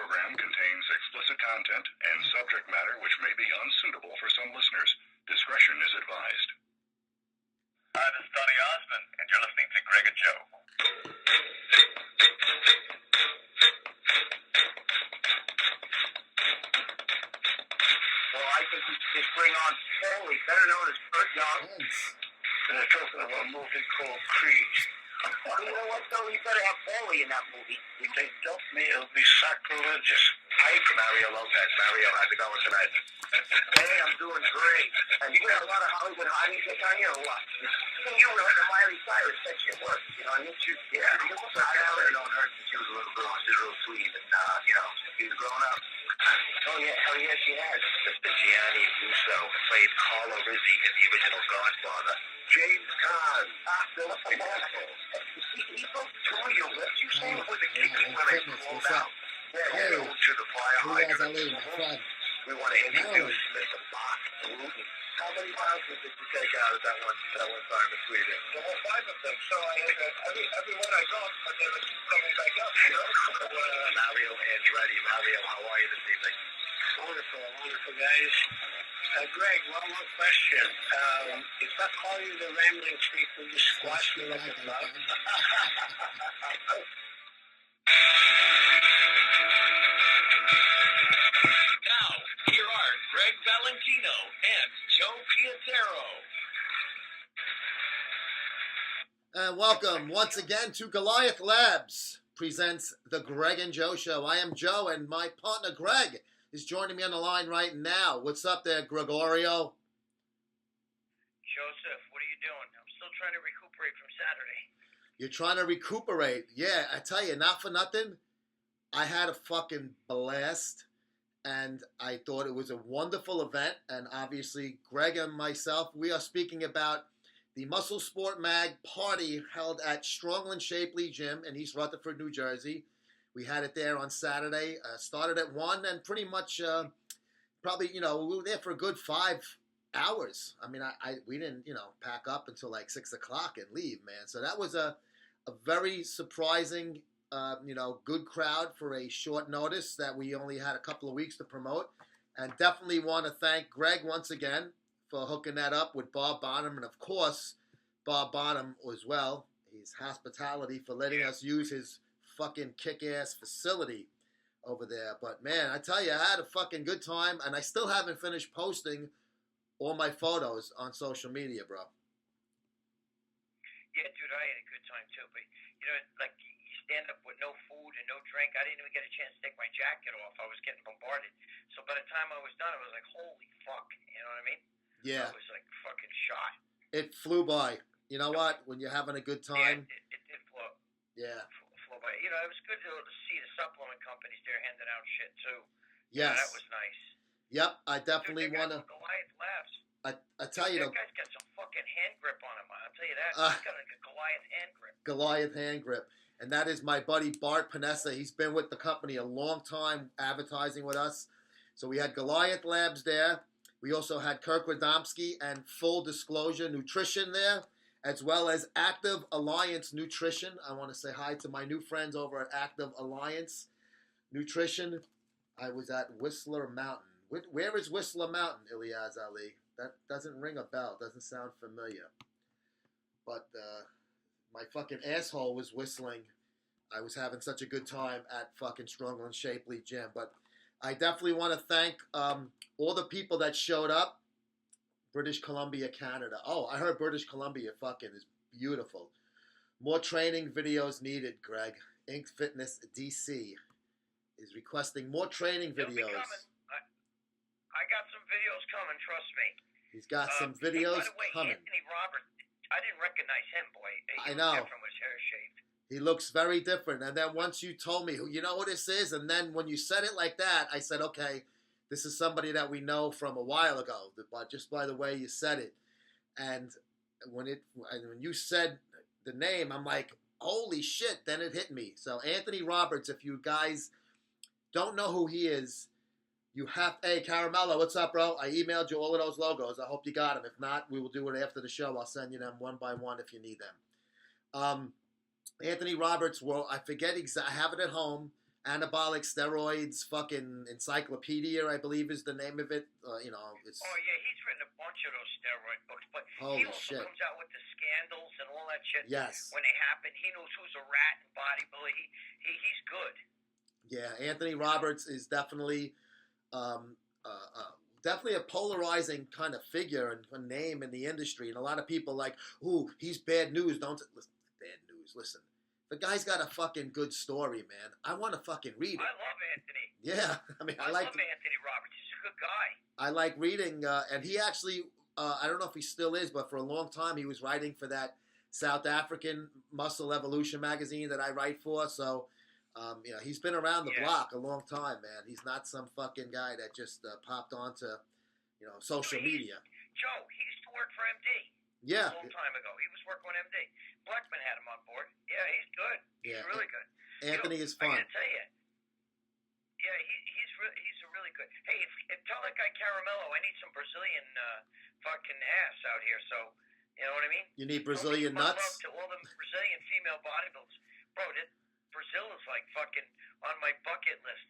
program contains explicit content and subject matter which may be unsuitable for some listeners. Discretion is advised. Hi, this is Donny Osmond, and you're listening to Gregg and Joe. Well, I think we should just bring on Foley, better known as Burt Young. And they're talking about a movie called Creed. You know what, though? You better have Foley in that movie. If they dump me, it'll be sacrilegious. Hi, Mario Lopez. Mario, how's it going tonight? Hey, I'm doing great. And you got a lot of Hollywood hotties on you, or what? You were like a Miley Cyrus. That shit works. You know what I mean? I already known her since she was a little girl. She's real sweet. And, she's grown up. Oh, yeah. Hell yeah, she has. Mr. Gianni Russo played Carlo Rizzi in the original Godfather. James Caan. Philip Marshall. He broke two of your lips. You saying it was a kick when I pulled out? Yeah, go to the fire hydrant. We want to introduce Mr. Box. How many miles did you take out at that one time in Sweden? Well, 5 of them. So I had everyone I got, but they were coming back up, you know? Mario Andretti. Mario, how are you this evening? Wonderful, guys. Gregg, one more question. If I call you the Rambling Chief, will you squash me like a bug? Now, here are Greg Valentino and Joe Pietero. And welcome once again to Goliath Labs presents the Gregg and Joe Show. I am Joe, and my partner Greg is joining me on the line right now. What's up there, Gregorio? Joseph, what are you doing? I'm still trying to recuperate from Saturday. You're trying to recuperate. Yeah, I tell you, not for nothing, I had a fucking blast, and I thought it was a wonderful event. And obviously, Greg and myself, we are speaking about the Muscle Sport Mag party held at Strong and Shapely Gym in East Rutherford, New Jersey. We had it there on Saturday. Started at 1 and pretty much probably, we were there for a good 5 hours. I mean, we didn't, pack up until like 6 o'clock and leave, man. So that was a very surprising, good crowd for a short notice that we only had a couple of weeks to promote. And definitely want to thank Greg once again for hooking that up with Bob Bonham. And of course, Bob Bonham as well. His hospitality for letting us use his fucking kick-ass facility over there. But man, I tell you, I had a fucking good time, and I still haven't finished posting all my photos on social media, bro. Yeah, dude, I had a good time too. But like you stand up with no food and no drink. I didn't even get a chance to take my jacket off. I was getting bombarded. So by the time I was done, I was like, holy fuck. You know what I mean? Yeah. I was like fucking shot. It flew by. You know what? When you're having a good time. Yeah, it did flow. Yeah. By. It was good to see the supplement companies there handing out shit too. Yes. That was nice. Yep, I definitely want to. Goliath Labs. I tell you, that guy's got some fucking hand grip on him. I'll tell you that. He's got like a Goliath hand grip. Goliath hand grip, and that is my buddy Bart Panessa. He's been with the company a long time, advertising with us. So we had Goliath Labs there. We also had Kirk Radomski and Full Disclosure Nutrition there, as well as Active Alliance Nutrition. I want to say hi to my new friends over at Active Alliance Nutrition. I was at Whistler Mountain. Where is Whistler Mountain, Ilyas Ali? That doesn't ring a bell. Doesn't sound familiar. But my fucking asshole was whistling. I was having such a good time at fucking Strong and Shapely Gym. But I definitely want to thank all the people that showed up. British Columbia, Canada. Oh, I heard British Columbia fucking is beautiful. More training videos needed, Greg. Ink Fitness DC is requesting more training videos. I got some videos coming, trust me. He's got some videos by the way, coming. Anthony Roberts, I didn't recognize him, boy. I know. Different with his hair shaved. He looks very different. And then once you told me, you know who this is? And then when you said it like that, I said, okay, this is somebody that we know from a while ago, but just by the way you said it. And when you said the name, I'm like, holy shit, then it hit me. So Anthony Roberts, if you guys don't know who he is, you have, hey, Caramello, what's up, bro? I emailed you all of those logos. I hope you got them. If not, we will do it after the show. I'll send you them one by one if you need them. Anthony Roberts, well, I forget exactly. I have it at home, Anabolic Steroids fucking encyclopedia, I believe is the name of it. You know, it's. Oh yeah, he's written a bunch of those steroid books, but Holy he also shit. comes out with the scandals and all that shit. Yes. When they happen, he knows who's a rat in bodybuilding. He's good. Yeah, Anthony Roberts is definitely, definitely a polarizing kind of figure and a name in the industry, and a lot of people like, ooh, he's bad news. Don't listen, bad news. Listen, the guy's got a fucking good story, man. I want to fucking read it. I love Anthony. Yeah, I mean, I love Anthony Roberts. He's a good guy. I like reading, and he actually, I don't know if he still is, but for a long time he was writing for that South African Muscle Evolution magazine that I write for. So, you know, he's been around the block a long time, man. He's not some fucking guy that just popped onto, you know, social media. Joe, he used to work for MD. Yeah. A long time ago. He was working with MD. Blackman had him on board. Yeah, he's good. He's really good. Anthony is fun. I gotta tell you. Yeah, he's a really good. Hey, if tell that guy Caramello, I need some Brazilian fucking ass out here. So, you know what I mean? You need Brazilian Love nuts? to all the Brazilian female bodybuilders. Bro, Brazil is like fucking on my bucket list.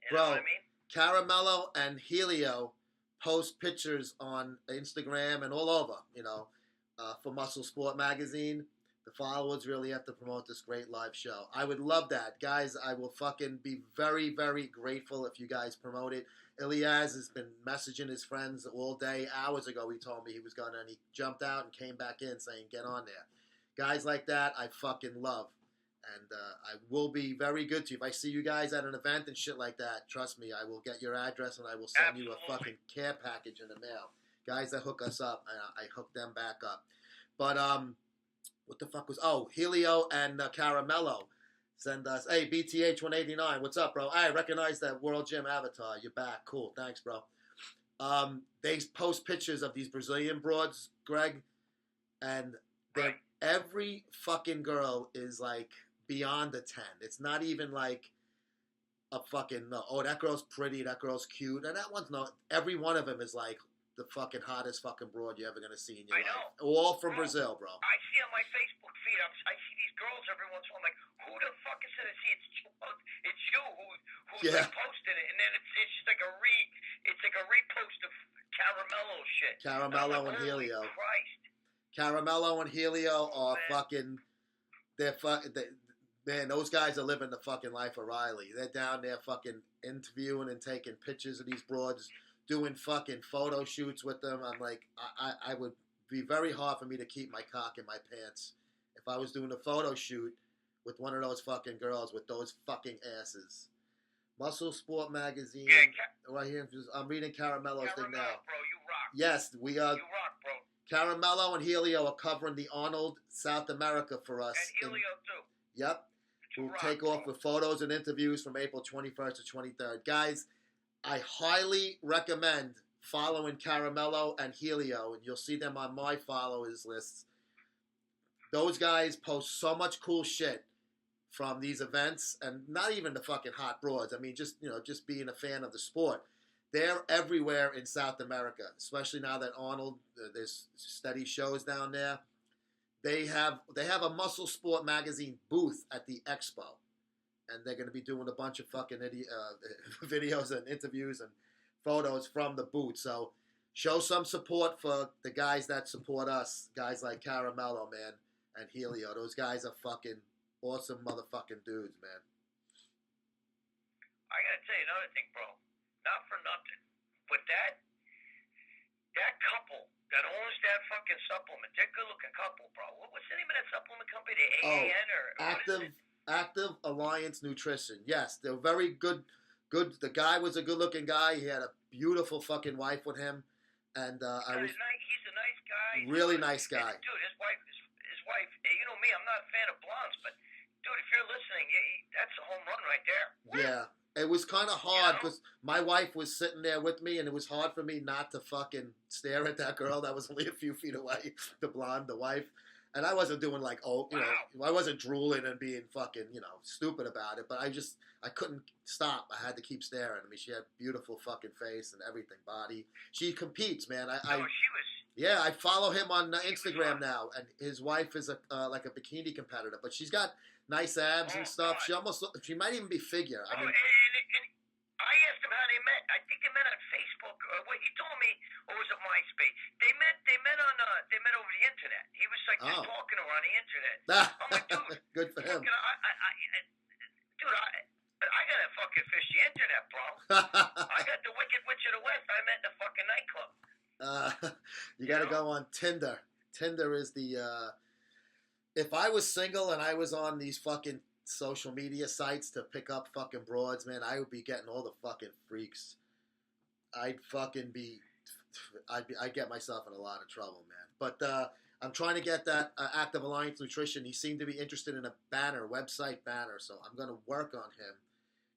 You know what I mean? Caramello and Helio post pictures on Instagram and all over, you know, for Muscle Sport Magazine. The followers really have to promote this great live show. I would love that. Guys, I will fucking be very, very grateful if you guys promote it. Ilyas has been messaging his friends all day. Hours ago, he told me he was going to, and he jumped out and came back in saying, get on there. Guys like that, I fucking love. And I will be very good to you. If I see you guys at an event and shit like that, trust me, I will get your address and I will send you a fucking care package in the mail. Guys that hook us up, I hook them back up. But, what the fuck was... Oh, Helio and Caramello send us... Hey, BTH189, what's up, bro? I recognize that World Gym avatar. You're back. Cool. Thanks, bro. They post pictures of these Brazilian broads, Greg, and every fucking girl is, like, beyond a 10. It's not even, like, a fucking... No, oh, that girl's pretty. That girl's cute. And that one's not... Every one of them is, like... the fucking hottest fucking broad you're ever going to see in your life. All from Brazil, bro. I see on my Facebook feed, I see these girls every once in a while. I'm like, who the fuck is it? I see it's you who's like posting it. And then it's just like a repost of Caramello shit. Caramello and Helio. Christ. Caramello and Helio are fucking... Man, those guys are living the fucking life of Riley. They're down there fucking interviewing and taking pictures of these broads, doing fucking photo shoots with them. I'm like, I would be very hard for me to keep my cock in my pants if I was doing a photo shoot with one of those fucking girls with those fucking asses. Muscle Sport Magazine. Yeah, right here. I'm reading Caramello's thing now. Bro, you rock. Yes, we are. You rock, bro. Caramello and Helio are covering the Arnold South America for us. And Helio, too. Yep. We'll take off with photos and interviews from April 21st to 23rd. Guys, I highly recommend following Caramello and Helio, and you'll see them on my followers lists. Those guys post so much cool shit from these events, and not even the fucking hot broads. I mean, just being a fan of the sport. They're everywhere in South America, especially now that Arnold, there's steady shows down there. They have a Muscle Sport Magazine booth at the expo. And they're going to be doing a bunch of fucking videos and interviews and photos from the booth. So show some support for the guys that support us. Guys like Caramello, man, and Helio. Those guys are fucking awesome motherfucking dudes, man. I got to tell you another thing, bro. Not for nothing. But that couple that owns that fucking supplement, they're a good-looking couple, bro. What's the name of that supplement company? The AAN or... Active Alliance Nutrition. Yes, they're very good. The guy was a good-looking guy. He had a beautiful fucking wife with him, and he's a nice guy. Really nice guy. And, dude, his wife. You know me, I'm not a fan of blondes, but dude, if you're listening, that's a home run right there. Yeah, it was kind of hard because my wife was sitting there with me, and it was hard for me not to fucking stare at that girl that was only a few feet away. The blonde, the wife. And I wasn't doing like, I wasn't drooling and being fucking, stupid about it. But I couldn't stop. I had to keep staring. I mean, she had beautiful fucking face and everything, body. She competes, man. Yeah, I follow him on Instagram now, and his wife is like a bikini competitor, but she's got nice abs and stuff. God. She might even be figure. I mean, and I asked him how they met. I think they met on Facebook. What he told me, or was it MySpace? They met over the internet. He was like just talking to her on the internet. I'm like, dude, good for him. Dude, I gotta fucking fish the internet, bro. I got the Wicked Witch of the West. I met in the fucking nightclub. You got to go on Tinder. Tinder is the. If I was single and I was on these fucking social media sites to pick up fucking broads, man, I would be getting all the fucking freaks. I'd get myself in a lot of trouble, man. But I'm trying to get that Active Alliance Nutrition. He seemed to be interested in a website banner, so I'm going to work on him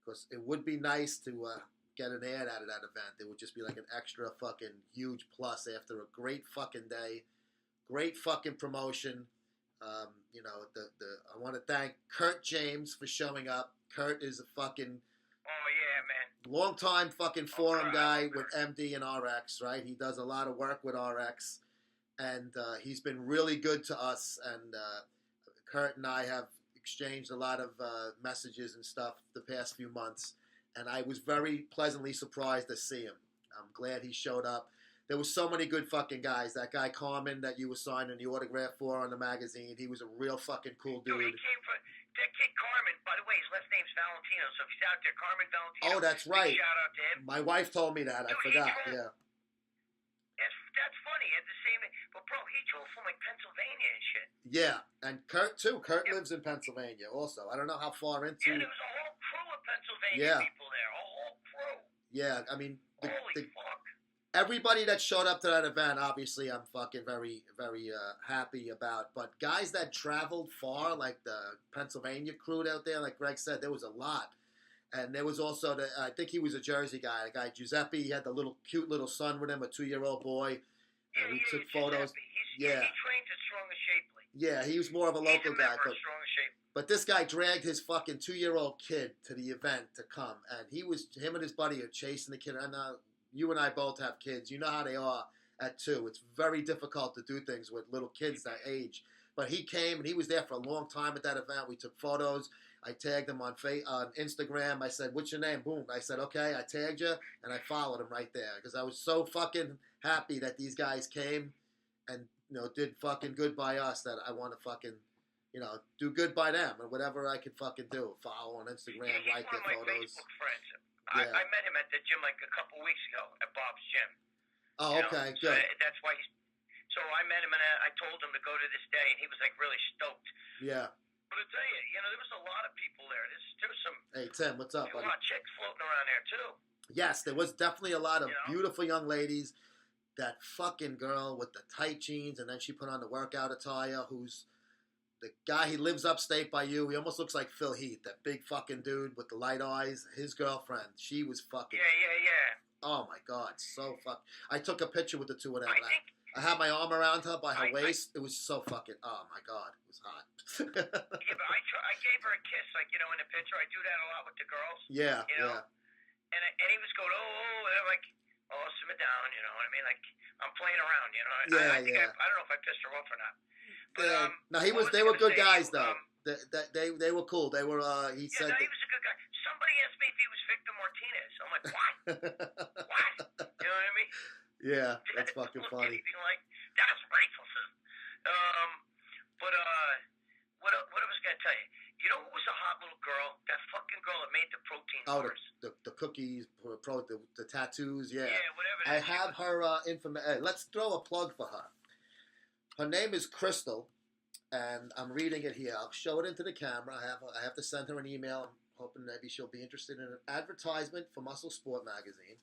because it would be nice to get an ad out of that event. It would just be like an extra fucking huge plus after a great fucking day, great fucking promotion. You know, I want to thank Kurt James for showing up. Kurt is a fucking long time fucking forum guy with MD and RX, right? He does a lot of work with RX, and he's been really good to us. And Kurt and I have exchanged a lot of messages and stuff the past few months. And I was very pleasantly surprised to see him. I'm glad he showed up. There was so many good fucking guys. That guy Carmen that you were signing the autograph for on the magazine, he was a real fucking cool dude. Dude, he came from that kid Carmen. By the way, his last name's Valentino. So if he's out there, Carmen Valentino. Oh, that's right. Shout out to him. My wife told me that. Dude, I forgot. Yeah. That's funny. At the same, but bro, he drove from like Pennsylvania and shit. Yeah, and Kurt too. Kurt lives in Pennsylvania also. I don't know how far into. Yeah, there was a whole crew of Pennsylvania people there. A whole crew. Yeah, I mean, holy fuck. Everybody that showed up to that event, obviously, I'm fucking very, very happy about. But guys that traveled far, like the Pennsylvania crew out there, like Gregg said, there was a lot. And there was also, I think he was a Jersey guy, the guy Giuseppe. He had the cute little son with him, a 2-year-old boy. And we took photos. He trains at Strong and Shapely. Yeah, he was more of a local guy. But this guy dragged his fucking 2-year-old kid to the event to come. And him and his buddy are chasing the kid. And you and I both have kids. You know how they are at 2. It's very difficult to do things with little kids that age. But he came, and he was there for a long time at that event. We took photos. I tagged him on Instagram. I said, "What's your name?" Boom. I said, "Okay." I tagged you, and I followed him right there because I was so fucking happy that these guys came and, did fucking good by us that I want to fucking, do good by them or whatever I could fucking do. Follow on Instagram, like their photos. Facebook friends. I met him at the gym like a couple weeks ago at Bob's gym. Oh, okay, good. So that's why so I met him and I told him to go to this day, and he was like really stoked. Yeah. But I tell you, there was a lot of people there. There was some. Hey Tim, what's up, buddy? A lot of chicks floating around there too. Yes, there was definitely a lot of beautiful young ladies. That fucking girl with the tight jeans, and then she put on the workout attire. Who's the guy? He lives upstate by you. He almost looks like Phil Heath, that big fucking dude with the light eyes. His girlfriend, she was fucking. Yeah. Oh my god, so fuck. I took a picture with the two of them. I had my arm around her by her waist. It was so fucking. Oh my god, it was hot. Yeah, but I gave her a kiss, like in the picture. I do that a lot with the girls. Yeah, yeah. And he was going, and I'm like, simmer down. You know what I mean? Like I'm playing around. I don't know if I pissed her off or not. But, no, they were good guys though. They were cool. They were. He said. He was a good guy. Somebody asked me if he was Victor Martinez. I'm like, what? What? You know what I mean? Yeah, that's fucking funny. Anything like that's racism. But what I was gonna tell you? You know who was a hot little girl? That fucking girl that made the protein bars. The cookies, the tattoos. Yeah. Yeah, whatever. I have her information. Let's throw a plug for her. Her name is Crystal, and I'm reading it here. I'll show it into the camera. I have to send her an email. I'm hoping maybe she'll be interested in an advertisement for Muscle Sport magazine.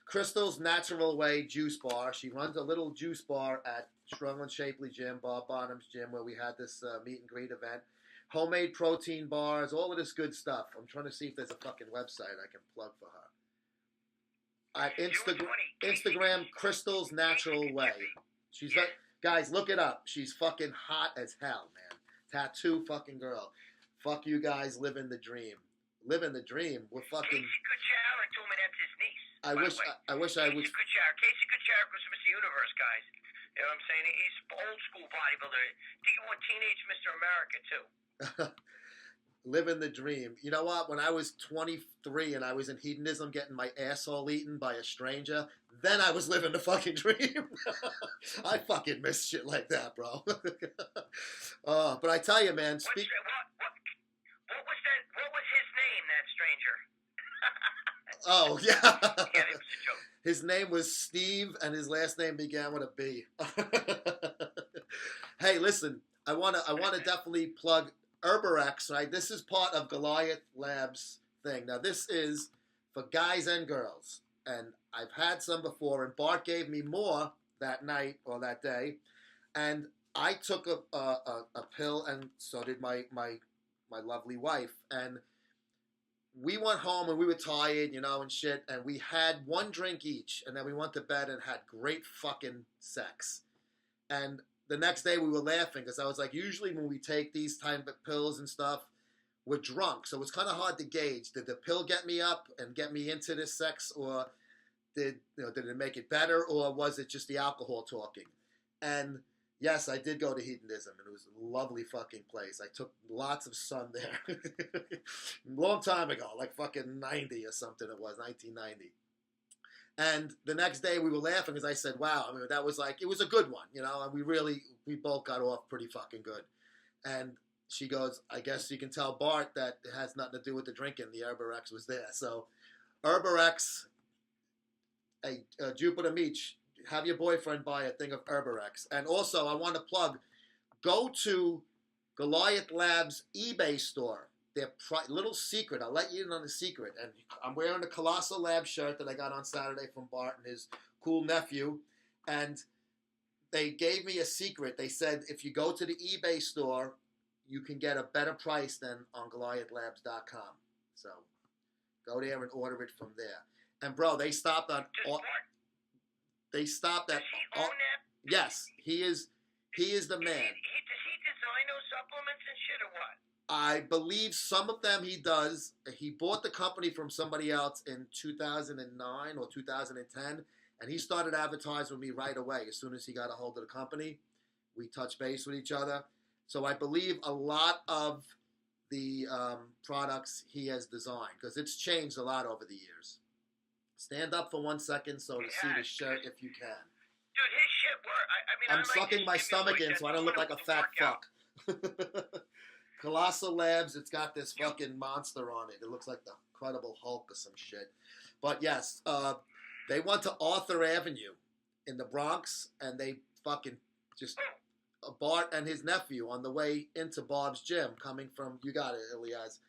Crystal's Natural Way Juice Bar. She runs a little juice bar at Strong and Shapely Gym, Bob Bonham's gym, where we had this meet and greet event. Homemade protein bars, all of this good stuff. I'm trying to see if there's a fucking website I can plug for her. At Instagram, Crystal's Natural Way. She's like, guys, look it up. She's fucking hot as hell, man. Tattoo fucking girl. Fuck you guys, living the dream. Living the dream. We're fucking. Casey Kuchara told me that's his niece. I wish I would. Casey Kuchara goes to Mr. Universe, guys. You know what I'm saying? He's old school bodybuilder. I think he won Teenage Mr. America too. Living the dream. You know what? When I was 23 and I was in hedonism getting my asshole eaten by a stranger, then I was living the fucking dream. I fucking miss shit like that, bro. But I tell you, man. What was that? What was his name, that stranger? Oh, yeah. Yeah, it was a joke. His name was Steve, and his last name began with a B. Hey, listen. I wanna definitely plug Herberex, right? This is part of Goliath Labs thing. Now, this is for guys and girls, and I've had some before, and Bart gave me more that night or that day, and I took a pill, and so did my lovely wife, and we went home, and we were tired, you know, and shit, and we had one drink each, and then we went to bed and had great fucking sex, and the next day we were laughing because I was like, usually when we take these type of pills and stuff, we're drunk. So it's kind of hard to gauge. Did the pill get me up and get me into this sex, or did it make it better, or was it just the alcohol talking? And yes, I did go to hedonism, and it was a lovely fucking place. I took lots of sun there. Long time ago, like fucking 90 or something it was, 1990. And the next day we were laughing because I said, wow, I mean, that was like, it was a good one, you know, and we both got off pretty fucking good. And she goes, I guess you can tell Bart that it has nothing to do with the drinking. The Herberex was there. So Herberex, Jupiter Meach, have your boyfriend buy a thing of Herberex. And also I want to plug, go to Goliath Labs eBay store. Their little secret. I'll let you in on the secret. And I'm wearing the Colossal Lab shirt that I got on Saturday from Bart and his cool nephew. And they gave me a secret. They said if you go to the eBay store, you can get a better price than on GoliathLabs.com. So go there and order it from there. And bro, they stopped on. They stopped at. Does he own that? Yes, he is the man. Does he design those supplements and shit or what? I believe some of them he does. He bought the company from somebody else in 2009 or 2010, and he started advertising with me right away. As soon as he got a hold of the company, we touched base with each other. So I believe a lot of the products he has designed, because it's changed a lot over the years. Stand up for 1 second so to see the shirt if you can. Dude, his shit work. I'm sucking my stomach in so I don't look like a fat fuck. Colossal Labs, it's got this fucking monster on it. It looks like the Incredible Hulk or some shit. But yes, they went to Arthur Avenue in the Bronx, and they fucking just Bart and his nephew on the way into Bob's gym, coming from, you got it, Elias.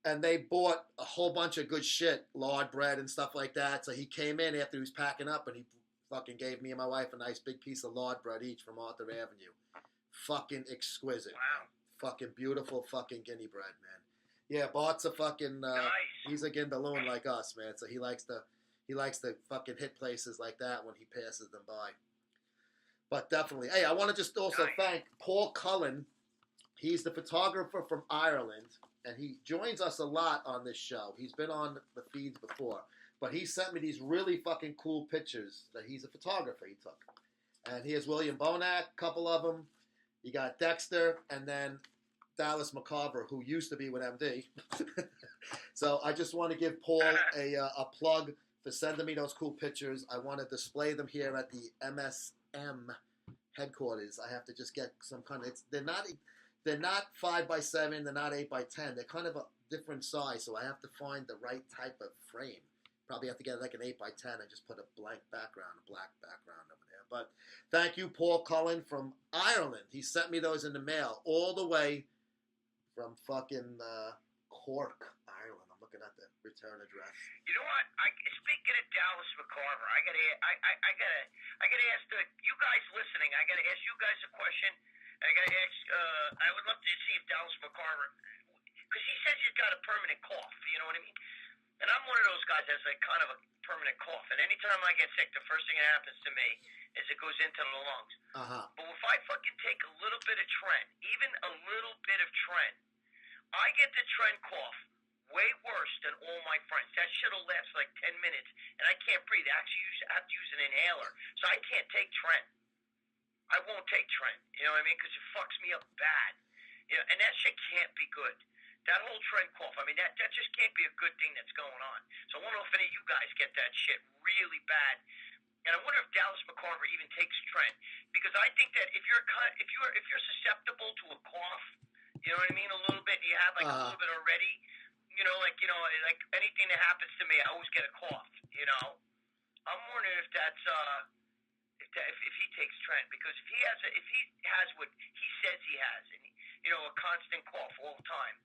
And they bought a whole bunch of good shit, lard bread and stuff like that. So he came in after he was packing up, and he fucking gave me and my wife a nice big piece of lard bread each from Arthur Avenue. Fucking exquisite. Wow. Fucking beautiful fucking guinea bread, man. Yeah, Bart's a fucking nice. He's a gimballoon like us, man. So he likes to fucking hit places like that when he passes them by. But definitely, hey, I want to just also thank Paul Cullen. He's the photographer from Ireland, and he joins us a lot on this show. He's been on the feeds before, but he sent me these really fucking cool pictures that he's a photographer he took. And here's William Bonac, a couple of them. You got Dexter, and then Dallas McCarver, who used to be with MD. So I just want to give Paul a plug for sending me those cool pictures. I want to display them here at the MSM headquarters. I have to just get some kind of. They're not 5x7. They're not 8x10. They're kind of a different size, so I have to find the right type of frame. Probably have to get like an 8x10 and just put a blank background, a black background over there. But thank you, Paul Cullen from Ireland. He sent me those in the mail all the way from fucking Cork, Ireland. I'm looking at the return address. You know what? Speaking of Dallas McCarver, I gotta ask you guys listening. I gotta ask you guys a question. I gotta ask. I would love to see if Dallas McCarver, because he says he's got a permanent cough. You know what I mean? And I'm one of those guys that's like kind of a permanent cough. And anytime I get sick, the first thing that happens to me is it goes into the lungs. But if I fucking take a little bit of Trent, even a little bit of Trent, I get the Trent cough way worse than all my friends. That shit'll last like 10 minutes, and I can't breathe. I actually have to use an inhaler, so I can't take Trent. I won't take Trent. You know what I mean? Because it fucks me up bad. You know, and that shit can't be good. That whole Trent cough, I mean, that just can't be a good thing that's going on. So I wonder if any of you guys get that shit really bad. And I wonder if Dallas McCarver even takes Trent, because I think that if you're susceptible to a cough, you know what I mean, a little bit, and you have like a little bit already, like anything that happens to me, I always get a cough. You know, I'm wondering if that's if he takes Trent, because if he has what he says he has, and a constant cough all the time.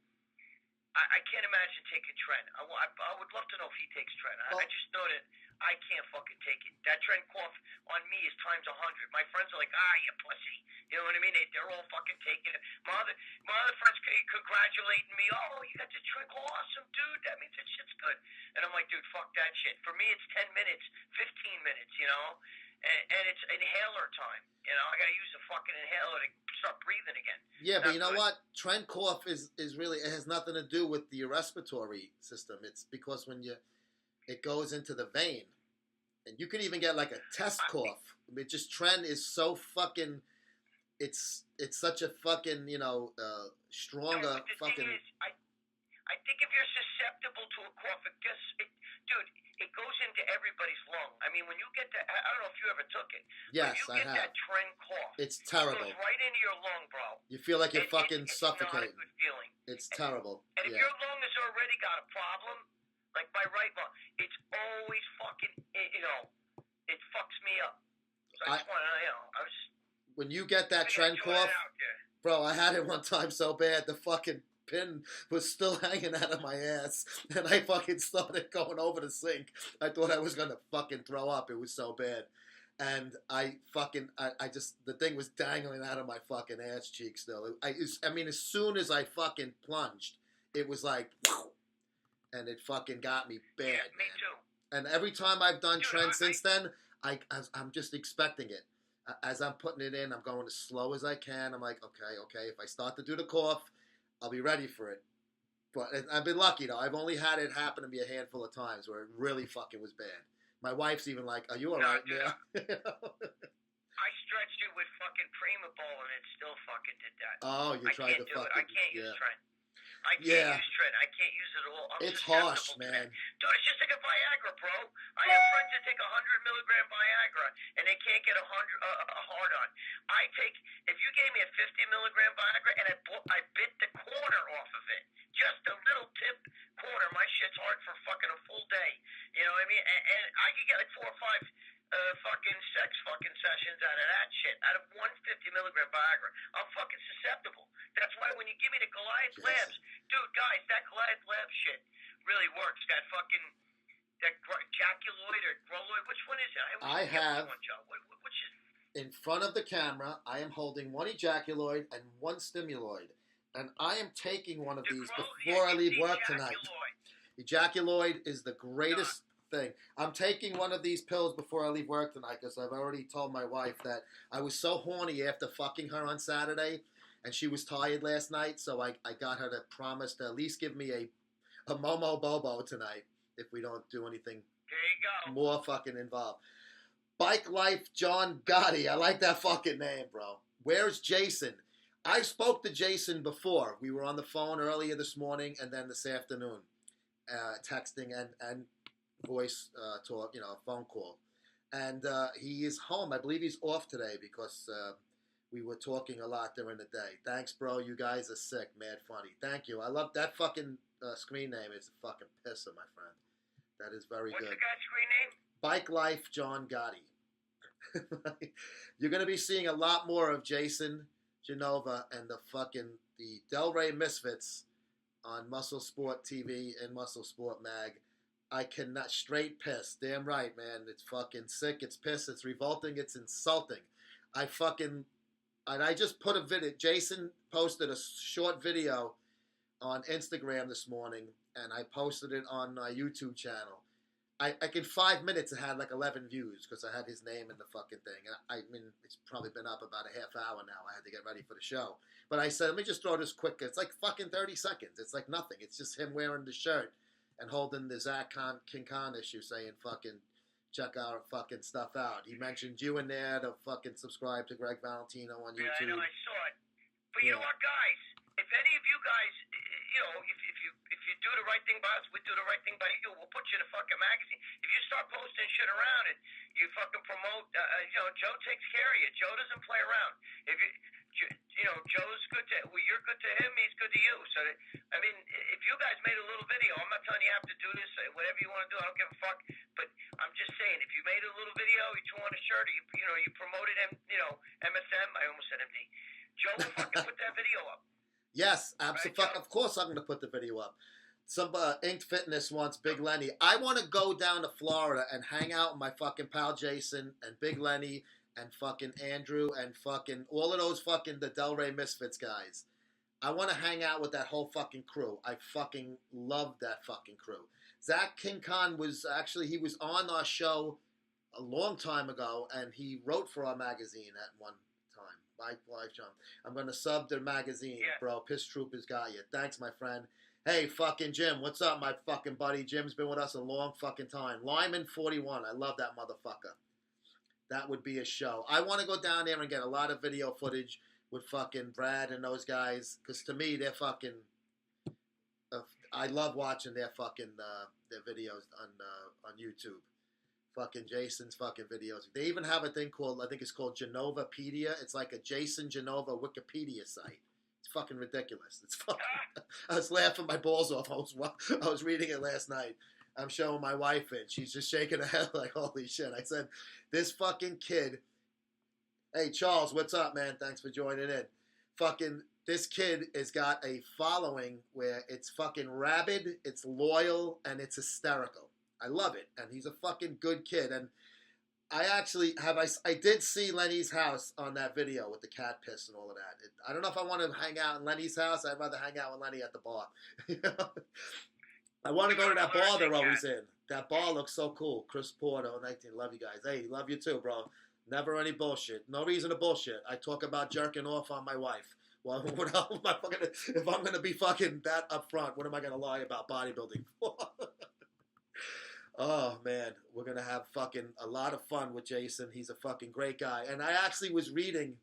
I can't imagine taking Trent. I would love to know if he takes Trent. I just know that I can't fucking take it. That Trent cough on me is times 100. My friends are like, you pussy. You know what I mean? They're all fucking taking it. My other friends congratulating me. Oh, you got the Trent. Awesome, dude. That means that shit's good. And I'm like, dude, fuck that shit. For me, it's 10 minutes, 15 minutes, and it's inhaler time. I gotta use a fucking inhaler to start breathing again. Yeah, but you know what? Trent cough is really, it has nothing to do with the respiratory system. It's because when it goes into the vein, and you can even get like a test cough. It just Trent is so fucking. It's such a fucking stronger fucking. Thing is, I think if you're susceptible to a cough, dude, it goes into everybody's lung. I mean, when you get that, I don't know if you ever took it. Yes, when you get I have. that Trent cough, it's terrible. It goes right into your lung, bro. You feel like you're fucking suffocating. It's not a good feeling. It's terrible. And if your lung has already got a problem, like my right lung, it's always fucking, it fucks me up. So I just want to, I was just. When you get that Trent cough, bro, I had it one time so bad, the fucking pin was still hanging out of my ass, and I fucking started going over the sink. I thought I was gonna fucking throw up. It was so bad, and I just the thing was dangling out of my fucking ass cheek still. I mean, as soon as I fucking plunged, it was like, and it fucking got me bad, yeah, me man. Too. And every time I've done Trent since then, I'm just expecting it. As I'm putting it in, I'm going as slow as I can. I'm like, okay. If I start to do the cough, I'll be ready for it. But I've been lucky, though. I've only had it happen to me a handful of times where it really fucking was bad. My wife's even like, are you all right, man? I stretched it with fucking Primabol, and it still fucking did that. Oh, you tried to fucking... I can't use Trent. I can't use Trent. I can't use it at all. It's harsh, man. Dude, it's just like a Viagra, bro. I have friends that take 100 milligram Viagra, and they can't get a hard on. If you gave me a 50 milligram Viagra, and I bit the corner off of it, just a little tip corner, my shit's hard for fucking a full day. You know what I mean? And I could get like 4 or 5 fucking sex fucking sessions out of that shit, out of 150 milligram Viagra. I'm fucking susceptible. That's why when you give me the Goliath Labs, dude, guys, that Goliath Lab shit really works. That fucking, that ejaculoid or groloid, which one is it? I have, one, Joe. Which is... in front of the camera, I am holding one ejaculoid and one stimuloid. And I am taking one of these before I leave work tonight. Ejaculoid is the greatest thing. I'm taking one of these pills before I leave work tonight because I've already told my wife that I was so horny after fucking her on Saturday, and she was tired last night, so I got her to promise to at least give me a Momo Bobo tonight if we don't do anything more fucking involved. Bike Life John Gotti. I like that fucking name, bro. Where's Jason? I spoke to Jason before. We were on the phone earlier this morning and then this afternoon, texting and voice talk, phone call. And he is home. I believe he's off today because we were talking a lot during the day. Thanks, bro. You guys are sick. Mad funny. Thank you. I love that fucking screen name. It's a fucking pisser, my friend. That is very good. What's the guy's screen name? Bike Life John Gotti. You're going to be seeing a lot more of Jason Genova and the Delray Misfits on Muscle Sport TV and Muscle Sport Mag. I cannot, straight piss. Damn right, man. It's fucking sick. It's piss. It's revolting. It's insulting. And I just put a video. Jason posted a short video on Instagram this morning, and I posted it on my YouTube channel. I in 5 minutes it had like 11 views because I had his name in the fucking thing. And I mean, it's probably been up about a half hour now. I had to get ready for the show. But I said, let me just throw this quick. It's like fucking 30 seconds. It's like nothing. It's just him wearing the shirt and holding the Zach King Khan issue saying fucking check our fucking stuff out. He mentioned you in there to fucking subscribe to Greg Valentino on YouTube. Yeah, I know, I saw it. But you know what, guys? If any of you guys, if you do the right thing by us, we do the right thing by you. We'll put you in a fucking magazine. If you start posting shit around and you fucking promote, Joe takes care of you. Joe doesn't play around. If Joe's good to, you're good to him, he's good to you. So, I mean, if you guys made a little video, I'm not telling you have to do this, whatever you want to do, I don't give a fuck. But I'm just saying, if you made a little video, you threw on a shirt, or you promoted him, MSM, I almost said MD. Joe will fucking put that video up. Yes, absolutely. Right, of course I'm going to put the video up. Some Inked Fitness wants Big Lenny. I want to go down to Florida and hang out with my fucking pal Jason and Big Lenny and fucking Andrew and fucking all of those fucking the Delray Misfits guys. I want to hang out with that whole fucking crew. I fucking love that fucking crew. Zach King Khan was he was on our show a long time ago, and he wrote for our magazine at one time. Live John. I'm going to sub the magazine, bro. Piss Troopers got you. Thanks, my friend. Hey, fucking Jim. What's up, my fucking buddy? Jim's been with us a long fucking time. Lyman 41. I love that motherfucker. That would be a show. I want to go down there and get a lot of video footage with fucking Brad and those guys, because to me, they're fucking... I love watching their fucking their videos on YouTube. Fucking Jason's fucking videos. They even have a thing called, I think it's called Genovapedia. It's like a Jason Genova Wikipedia site. It's fucking ridiculous. It's fucking... I was laughing my balls off. I was reading it last night. I'm showing my wife it. She's just shaking her head like, holy shit. I said, this fucking kid... Hey, Charles, what's up, man? Thanks for joining in. Fucking, this kid has got a following where it's fucking rabid, it's loyal, and it's hysterical. I love it. And he's a fucking good kid. And I actually I did see Lenny's house on that video with the cat piss and all of that. I don't know if I want to hang out in Lenny's house. I'd rather hang out with Lenny at the bar. I want to go to that bar they're always in. That bar looks so cool. Chris Porter, 19. Love you guys. Hey, love you too, bro. Never any bullshit. No reason to bullshit. I talk about jerking off on my wife. Well, what else am I fucking, if I'm going to be fucking that up front, what am I going to lie about bodybuilding for? Oh, man. We're going to have fucking a lot of fun with Jason. He's a fucking great guy. And I actually was reading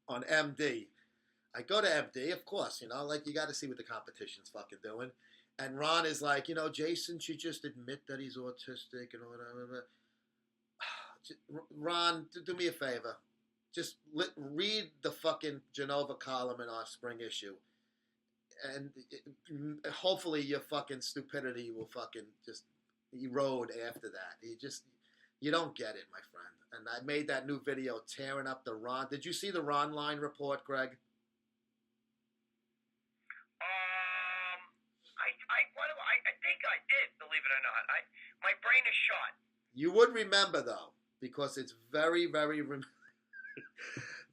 on MD. I go to MD, of course, like you got to see what the competition's fucking doing. And Ron is like, Jason should just admit that he's autistic and all that. Ron, do me a favor. Just read the fucking Genova column in our spring issue. And hopefully your fucking stupidity will fucking just erode after that. You don't get it, my friend. And I made that new video tearing up the Ron. Did you see the Ron line report, Greg? I think I did, believe it or not. My brain is shot. You would remember, though, because it's very, very...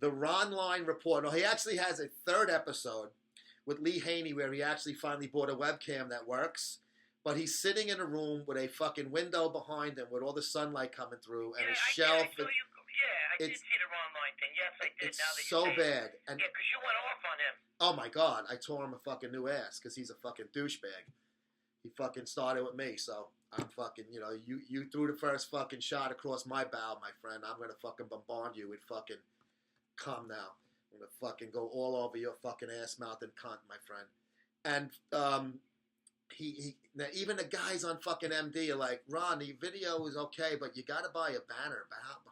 the Ron line report. No, he actually has a third episode with Lee Haney where he actually finally bought a webcam that works. But he's sitting in a room with a fucking window behind him with all the sunlight coming through and a shelf. I did see the Ron line thing. Yes, I did. It's now that so bad. And because you went off on him. Oh, my God. I tore him a fucking new ass because he's a fucking douchebag. He fucking started with me, so I'm fucking, you threw the first fucking shot across my bow, my friend. I'm going to fucking bombard you with fucking cum now. I'm going to fucking go all over your fucking ass mouth and cunt, my friend. And now even the guys on fucking MD are like, Ron, the video is okay, but you got to buy a banner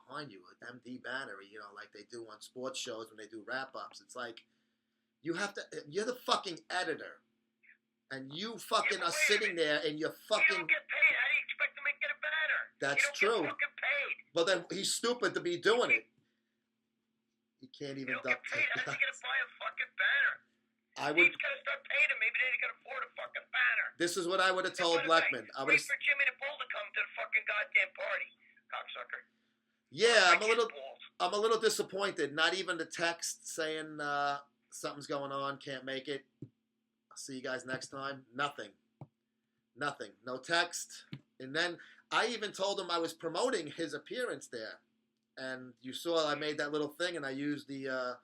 behind you, an MD banner, like they do on sports shows when they do wrap-ups. It's like, you're the fucking editor. And you fucking are sitting there and you're fucking... You don't get paid. How do you expect them to get a banner? That's true. Get fucking paid. Well, then he's stupid to be doing it. He can't even duct tape. How's he going to buy a fucking banner? He's got to start paying him. Maybe they can afford a fucking banner. This is what I would have told Blackman. Wait for Jimmy the Bull to come to the fucking goddamn party, cocksucker. Yeah, I'm a little disappointed. Not even the text saying something's going on, can't make it. See you guys next time. Nothing. No text. And then I even told him I was promoting his appearance there. And you saw I made that little thing and I used the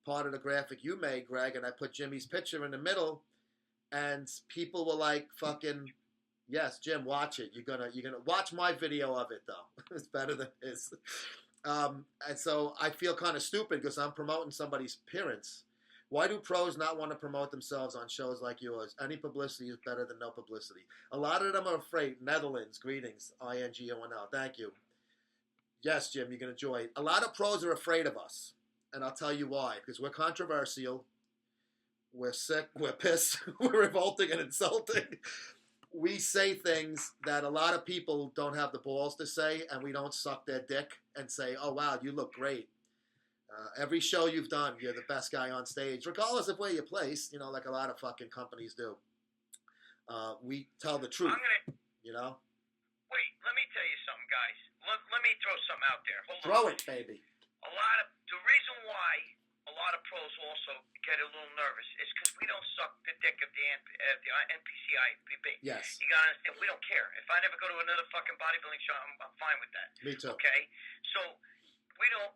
part of the graphic you made, Greg, and I put Jimmy's picture in the middle. And people were like fucking, Yes, Jim, watch it. You're gonna watch my video of it though. It's better than his. And so I feel kind of stupid because I'm promoting somebody's appearance. Why do pros not want to promote themselves on shows like yours? Any publicity is better than no publicity. A lot of them are afraid. Netherlands, greetings. INGONL. Thank you. Yes, Jim, you're going to enjoy it. A lot of pros are afraid of us. And I'll tell you why. Because we're controversial. We're sick. We're pissed. We're revolting and insulting. We say things that a lot of people don't have the balls to say, and we don't suck their dick and say, oh, wow, you look great. Every show you've done, you're the best guy on stage, regardless of where you're placed, like a lot of fucking companies do. We tell the truth, Wait, let me tell you something, guys. Let me throw something out there. Hold on. Throw it, baby. The reason why a lot of pros also get a little nervous is because we don't suck the dick of the NPCIPB. Yes. You gotta understand, we don't care. If I never go to another fucking bodybuilding show, I'm fine with that. Me too. Okay? So, we don't,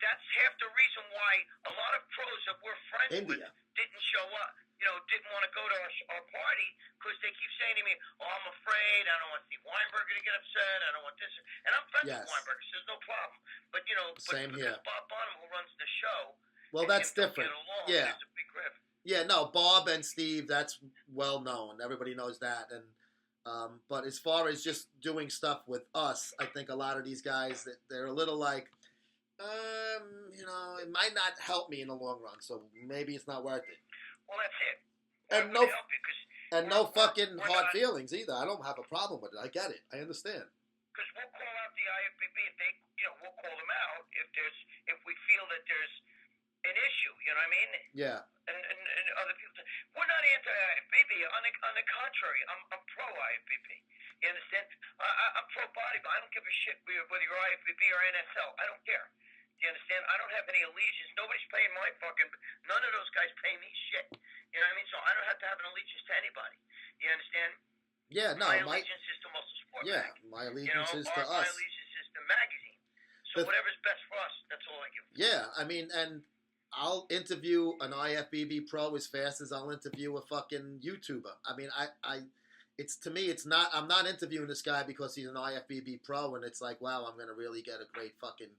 that's half the reason why a lot of pros that we're friends with didn't show up, didn't want to go to our party because they keep saying to me, oh, I'm afraid, I don't want Steve Weinberger to get upset, I don't want this. And I'm friends with Weinberger, so there's no problem. But, Same because here. Bob Bonham, who runs the show, well, that's different. Yeah. There's a big rift. Yeah, no, Bob and Steve, that's well known. Everybody knows that. And but as far as just doing stuff with us, I think a lot of these guys, they're a little like, it might not help me in the long run, so maybe it's not worth it. Well, that's it. And no fucking hard feelings either. I don't have a problem with it. I get it. I understand. Because we'll call out the IFBB if they, we'll call them out if we feel that there's an issue. You know what I mean? Yeah. And other people, we're not anti-IFBB. On the contrary, I'm pro-IFBB. You understand? I'm pro-bodybuilding. I don't give a shit whether you're IFBB or NSL. I don't care. You understand? I don't have any allegiance. Nobody's paying my fucking... None of those guys pay me shit. You know what I mean? So I don't have to have an allegiance to anybody. You understand? Yeah, no. My allegiance is to Muscle Sport Mag. My allegiance is to us. My allegiance is to magazine. So whatever's best for us, that's all I give. Yeah, I mean, and I'll interview an IFBB pro as fast as I'll interview a fucking YouTuber. I mean, it's to me, it's not... I'm not interviewing this guy because he's an IFBB pro and it's like, wow, I'm going to really get a great fucking...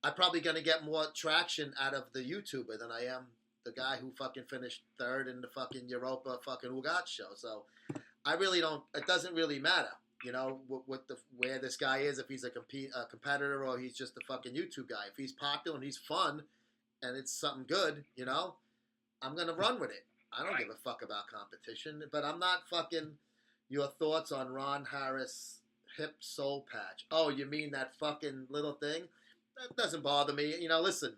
I'm probably going to get more traction out of the YouTuber than I am the guy who fucking finished third in the fucking Europa fucking Ugat show. So I really don't, it doesn't really matter, where this guy is, if he's a competitor or he's just a fucking YouTube guy. If he's popular and he's fun and it's something good, I'm going to run with it. I don't give a fuck about competition, but I'm not fucking your thoughts on Ron Harris hip soul patch. Oh, you mean that fucking little thing? That doesn't bother me. Listen,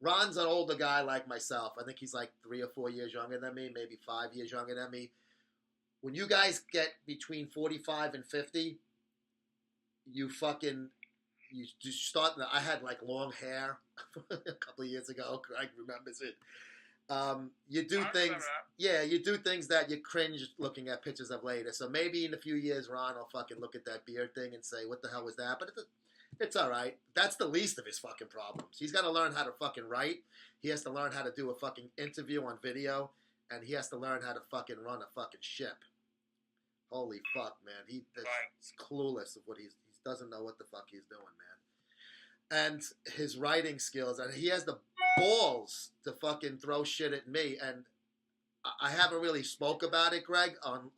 Ron's an older guy like myself. I think he's like 3 or 4 years younger than me, maybe 5 years younger than me. When you guys get between 45 and 50, you start. I had like long hair a couple of years ago. Gregg remembers it. You do things. Yeah, you do things that you cringe looking at pictures of later. So maybe in a few years, Ron will fucking look at that beard thing and say, "What the hell was that?" But it's all right. That's the least of his fucking problems. He's got to learn how to fucking write. He has to learn how to do a fucking interview on video. And he has to learn how to fucking run a fucking ship. Holy fuck, man. He's clueless of what he doesn't know what the fuck he's doing, man. And his writing skills. And he has the balls to fucking throw shit at me. And I haven't really spoke about it, Gregg, on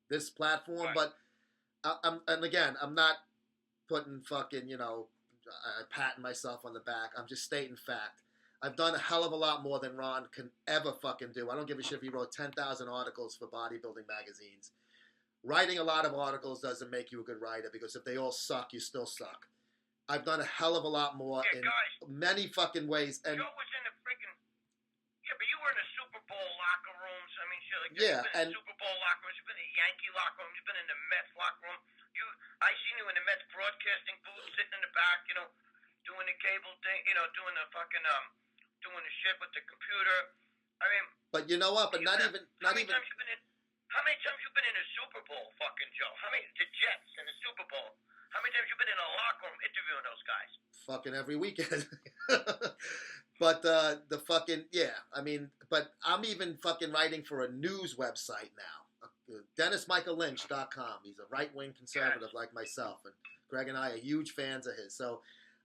this platform. But, I'm not putting fucking, patting myself on the back. I'm just stating fact. I've done a hell of a lot more than Ron can ever fucking do. I don't give a shit if he wrote 10,000 articles for bodybuilding magazines. Writing a lot of articles doesn't make you a good writer because if they all suck, you still suck. I've done a hell of a lot more in many fucking ways. And Joe was in the freaking... Yeah, but you were in the Super Bowl locker rooms. I mean, shit like that. Yeah, You've been in the Super Bowl locker rooms. You've been in the Yankee locker room. You've been in the Mets locker room. I seen you in the Mets broadcasting booth, sitting in the back, doing the cable thing, doing the fucking, doing the shit with the computer. I mean... But you know what? But how many times you've been in a Super Bowl, fucking Joe? The Jets in the Super Bowl? How many times you been in a locker room interviewing those guys? Fucking every weekend. But the fucking, yeah. I mean, but I'm even fucking writing for a news website now. DennisMichaelLynch.com. He's a right-wing conservative like myself, and Greg and I are huge fans of his. So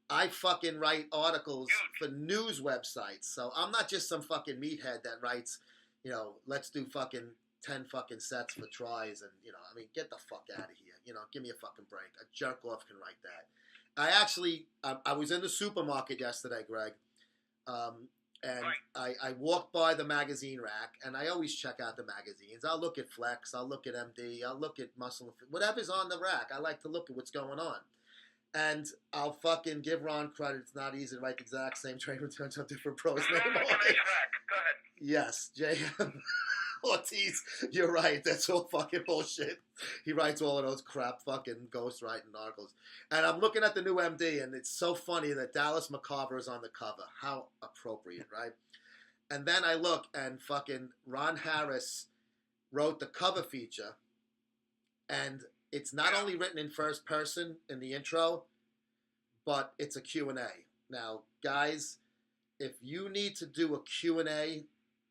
I fucking write articles for news websites. So I'm not just some fucking meathead that writes, let's do fucking 10 fucking sets for tries, and get the fuck out of here. Give me a fucking break. A jerk off can write that. I was in the supermarket yesterday, Greg, and I walked by the magazine rack, and I always check out the magazines. I'll look at Flex, I'll look at MD, I'll look at Muscle, whatever's on the rack. I like to look at what's going on. And I'll fucking give Ron credit. It's not easy to write the exact same trade returns on different pros' name on it. Go ahead. Yes, J.M. Ortiz, you're right. That's all fucking bullshit. He writes all of those crap fucking ghostwriting articles. And I'm looking at the new MD, and it's so funny that Dallas McCarver is on the cover. How appropriate, right? And then I look, and fucking Ron Harris wrote the cover feature, and it's not only written in first person in the intro, but it's a Q&A. Now, guys, if you need to do a Q&A,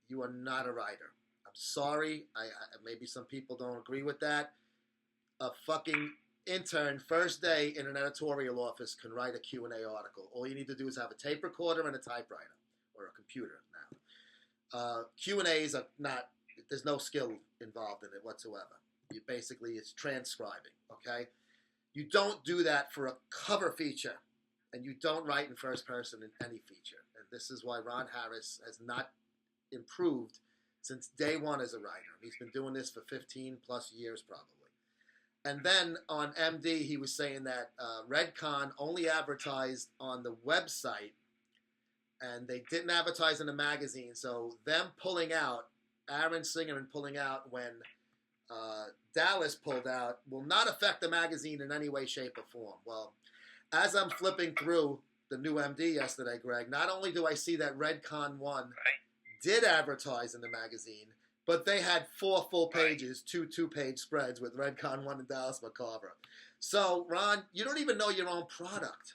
you are not a writer. I'm sorry. I maybe some people don't agree with that. A fucking intern, first day in an editorial office, can write a Q&A article. All you need to do is have a tape recorder and a typewriter, or a computer now. Q&As are not, there's no skill involved in it whatsoever. It's transcribing, okay? You don't do that for a cover feature, and you don't write in first person in any feature. And this is why Ron Harris has not improved since day one as a writer. He's been doing this for 15 plus years probably. And then on MD, he was saying that Redcon only advertised on the website, and they didn't advertise in the magazine. So them pulling out, Aaron Singerman pulling out when Dallas pulled out, will not affect the magazine in any way, shape, or form. Well, as I'm flipping through the new MD yesterday, Greg, not only do I see that Redcon 1 did advertise in the magazine, but they had 4 full pages, 2 two-page spreads with Redcon 1 and Dallas McCarver. So, Ron, you don't even know your own product.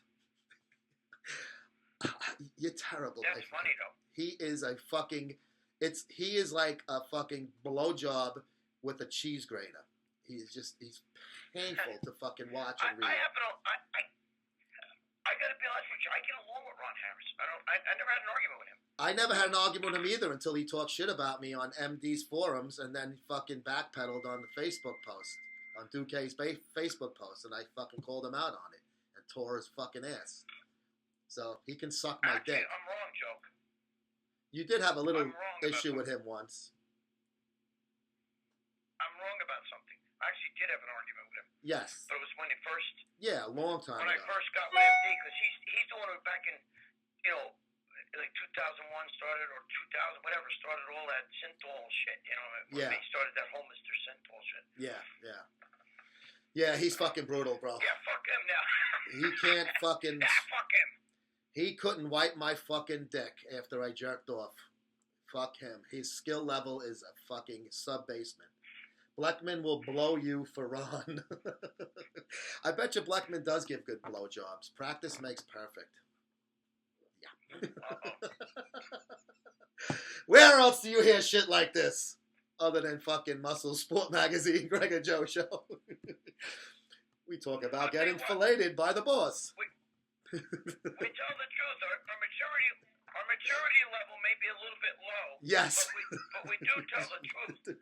You're terrible. That's funny, though. He is a fucking, he is like a fucking blowjob with a cheese grater. He's painful to fucking watch and read. I gotta be honest with you, I get along with Ron Harris. I never had an argument with him. I never had an argument with him either until he talked shit about me on MD's forums and then fucking backpedaled on the Facebook post, on Duquesne's Facebook post, and I fucking called him out on it and tore his fucking ass. So he can suck my dick. I'm wrong, Joke. You did have a little issue with him once. I'm wrong about something. I actually did have an argument with him. Yes. But it was when he first... Yeah, a long time when ago. I first got with MD, because he's the one who back in, like 2001 started, or 2000, whatever, started all that synthol shit, when he started that whole Mr. Synthol shit. Yeah. Yeah, he's fucking brutal, bro. Yeah, fuck him now. He can't fucking... fuck him. He couldn't wipe my fucking dick after I jerked off. Fuck him. His skill level is a fucking sub-basement. Bleckman will blow you for Ron. I bet you Bleckman does give good blowjobs. Practice makes perfect. Yeah. Where else do you hear shit like this? Other than fucking Muscle Sport Magazine, Greg and Joe show. We talk about getting filleted by the boss. We tell the truth. Our maturity level may be a little bit low. Yes. But we do tell the truth.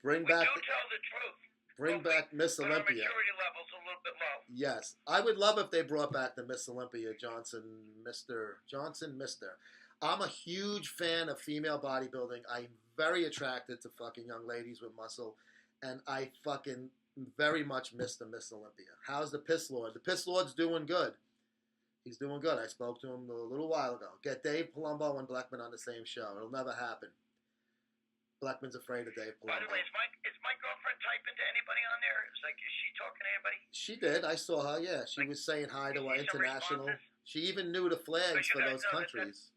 We do tell the truth. Bring back Miss Olympia. Our maturity level's a little bit low. Yes. I would love if they brought back the Miss Olympia Johnson Mister. I'm a huge fan of female bodybuilding. I'm very attracted to fucking young ladies with muscle. And I fucking very much miss the Miss Olympia. How's the Piss Lord? The Piss Lord's doing good. He's doing good. I spoke to him a little while ago. Get Dave Palumbo and Bleckman on the same show. It'll never happen. Bleckman's afraid of Dave Palumbo. By the way, is my girlfriend typing to anybody on there? Is she talking to anybody? She did. I saw her, yeah. She was saying hi to our international. She even knew the flags for those countries.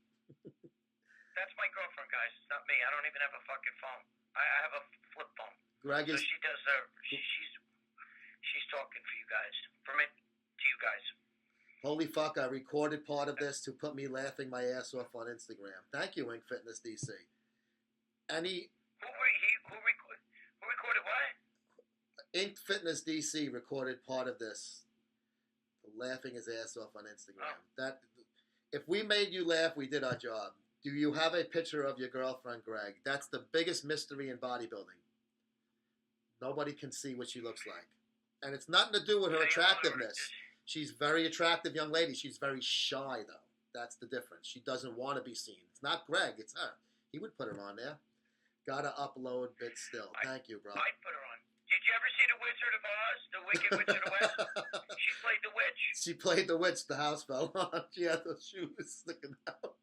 That's my girlfriend, guys. It's not me. I don't even have a fucking phone. I have a flip phone. Greg is... So she does she's talking for you guys. From it to you guys. Holy fuck, I recorded part of this to put me laughing my ass off on Instagram. Thank you, Ink Fitness DC. And he... Who recorded? Ink Fitness DC recorded part of this, laughing his ass off on Instagram. That if we made you laugh, we did our job. Do you have a picture of your girlfriend, Greg? That's the biggest mystery in bodybuilding. Nobody can see what she looks like, and it's nothing to do with her attractiveness. She's a very attractive young lady. She's very shy, though. That's the difference. She doesn't want to be seen. It's not Greg. It's her. He would put her on there. Gotta upload bits still. Thank you, bro. I'd put her on. Did you ever see The Wizard of Oz? The Wicked Witch of the West? She played the witch. She played the witch. The house fell on. She had those shoes sticking out.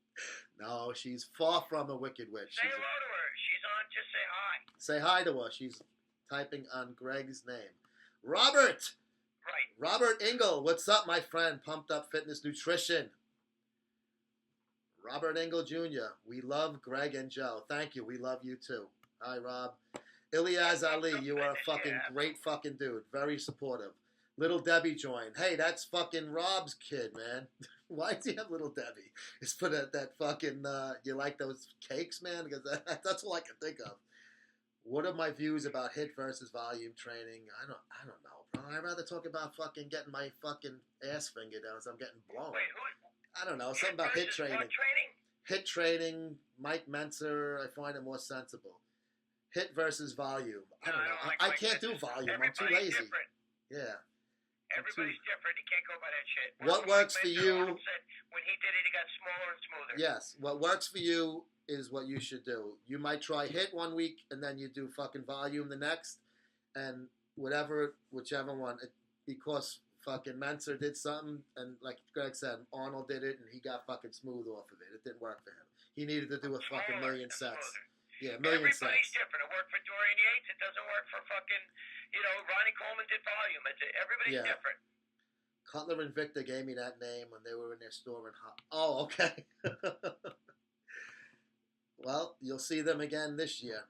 No, she's far from a wicked witch. Say hello to her. She's on. Just say hi. Say hi to her. She's typing on Greg's name. Robert! Right. Robert Engel. What's up, my friend? Pumped Up Fitness Nutrition. Robert Engel Jr. We love Greg and Joe. Thank you. We love you too. Hi, Rob. Ilyas Ali, you are a fucking great fucking dude. Very supportive. Little Debbie joined. Hey, that's fucking Rob's kid, man. Why does he have Little Debbie? It's for that fucking, you like those cakes, man? Because that's all I can think of. What are my views about HIIT versus volume training? I don't know, bro. I'd rather talk about fucking getting my fucking ass fingered down as I'm getting blown. Wait, who? I don't know. Something about HIIT training. What training? HIIT training, Mike Menser, I find it more sensible. HIIT versus volume. I don't know. I can't do volume. I'm too lazy. Different. Yeah. Everybody's different. You can't go by that shit. What works for you? Said when he did it, he got smaller and smoother. Yes. What works for you is what you should do. You might try HIIT one week and then you do fucking volume the next, and whichever one. Because fucking Menser did something, and like Greg said, Arnold did it, and he got fucking smooth off of it. It didn't work for him. He needed to do a fucking million sets. Yeah, million sets. Everybody's different. It worked for Dorian Yates. It doesn't work for fucking, Ronnie Coleman did volume. Everybody's different. Cutler and Victor gave me that name when they were in their store in Oh, okay. Well, you'll see them again this year.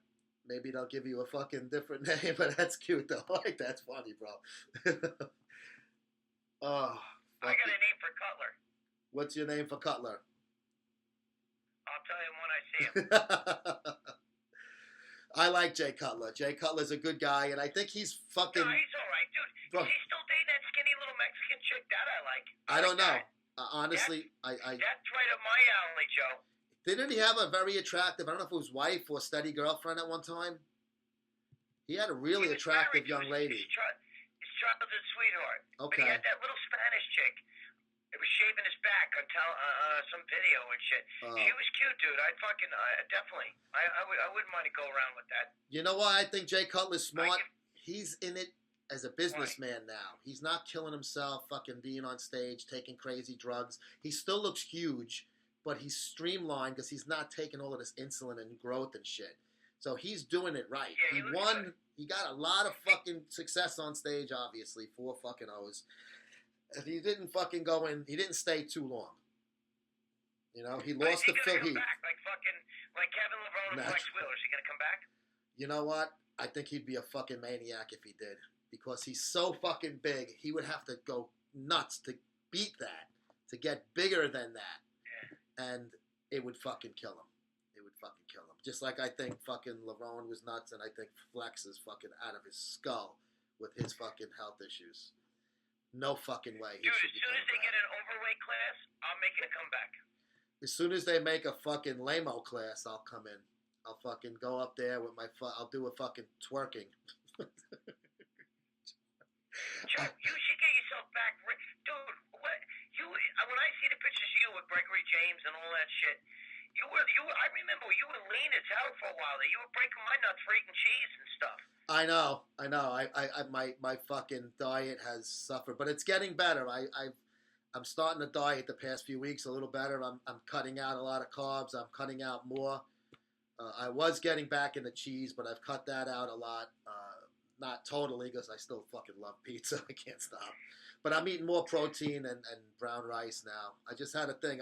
Maybe they'll give you a fucking different name, but that's cute though. Like, that's funny, bro. Oh, I got a name for Cutler. What's your name for Cutler? I'll tell him when I see him. I like Jay Cutler. Jay Cutler's a good guy, and I think he's fucking... No, he's all right, dude. Bro. Is he still dating that skinny little Mexican chick? That I like. I don't know. That. Honestly, that's right up my alley, Joe. Didn't he have a very attractive, I don't know if it was wife or steady girlfriend at one time? He had a really attractive young lady. His childhood sweetheart. Okay. But he had that little Spanish chick. It was shaving his back on some video and shit. She was cute, dude. Definitely. I wouldn't mind to go around with that. You know why I think Jay Cutler's smart? He's in it as a businessman now. He's not killing himself, fucking being on stage, taking crazy drugs. He still looks huge, but he's streamlined because he's not taking all of this insulin and growth and shit. So he's doing it right. Yeah, he won. Good. He got a lot of fucking success on stage, obviously, 4 fucking O's. If he didn't fucking go in, he didn't stay too long. He lost to Phil Heath. Like Kevin LeBron and Flex Wheeler. Is he going to come back? You know what? I think he'd be a fucking maniac if he did. Because he's so fucking big, he would have to go nuts to beat that, to get bigger than that. Yeah. And it would fucking kill him. Just like I think fucking LeBron was nuts, and I think Flex is fucking out of his skull with his fucking health issues. No fucking way. Dude, as soon as they get an overweight class, I'm making a comeback. As soon as they make a fucking lame-o class, I'll come in. I'll fucking go up there with I'll do a fucking twerking. Joe, you should get yourself back. Dude, what? When I see the pictures of you with Gregory James and all that shit, I remember you were lean as hell for a while. You were breaking my nuts for eating cheese and stuff. I know. My fucking diet has suffered, but it's getting better. I'm starting to diet the past few weeks a little better. I'm cutting out a lot of carbs. I'm cutting out more. I was getting back into cheese, but I've cut that out a lot. Not totally, because I still fucking love pizza. I can't stop. But I'm eating more protein and brown rice now. I just had a thing.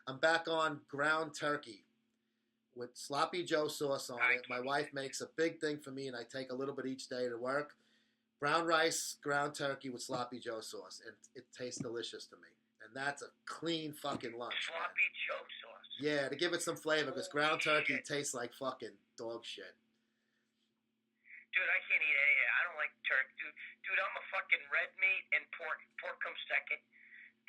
I'm back on ground turkey with sloppy Joe sauce on it. My wife makes a big thing for me, and I take a little bit each day to work. Brown rice, ground turkey with sloppy Joe sauce, and it tastes delicious to me. And that's a clean fucking lunch. Sloppy Joe sauce. Yeah, to give it some flavor, because ground turkey tastes like fucking dog shit. Dude, I can't eat any of it. I don't like turkey. Dude, I'm a fucking red meat and pork. Pork comes second,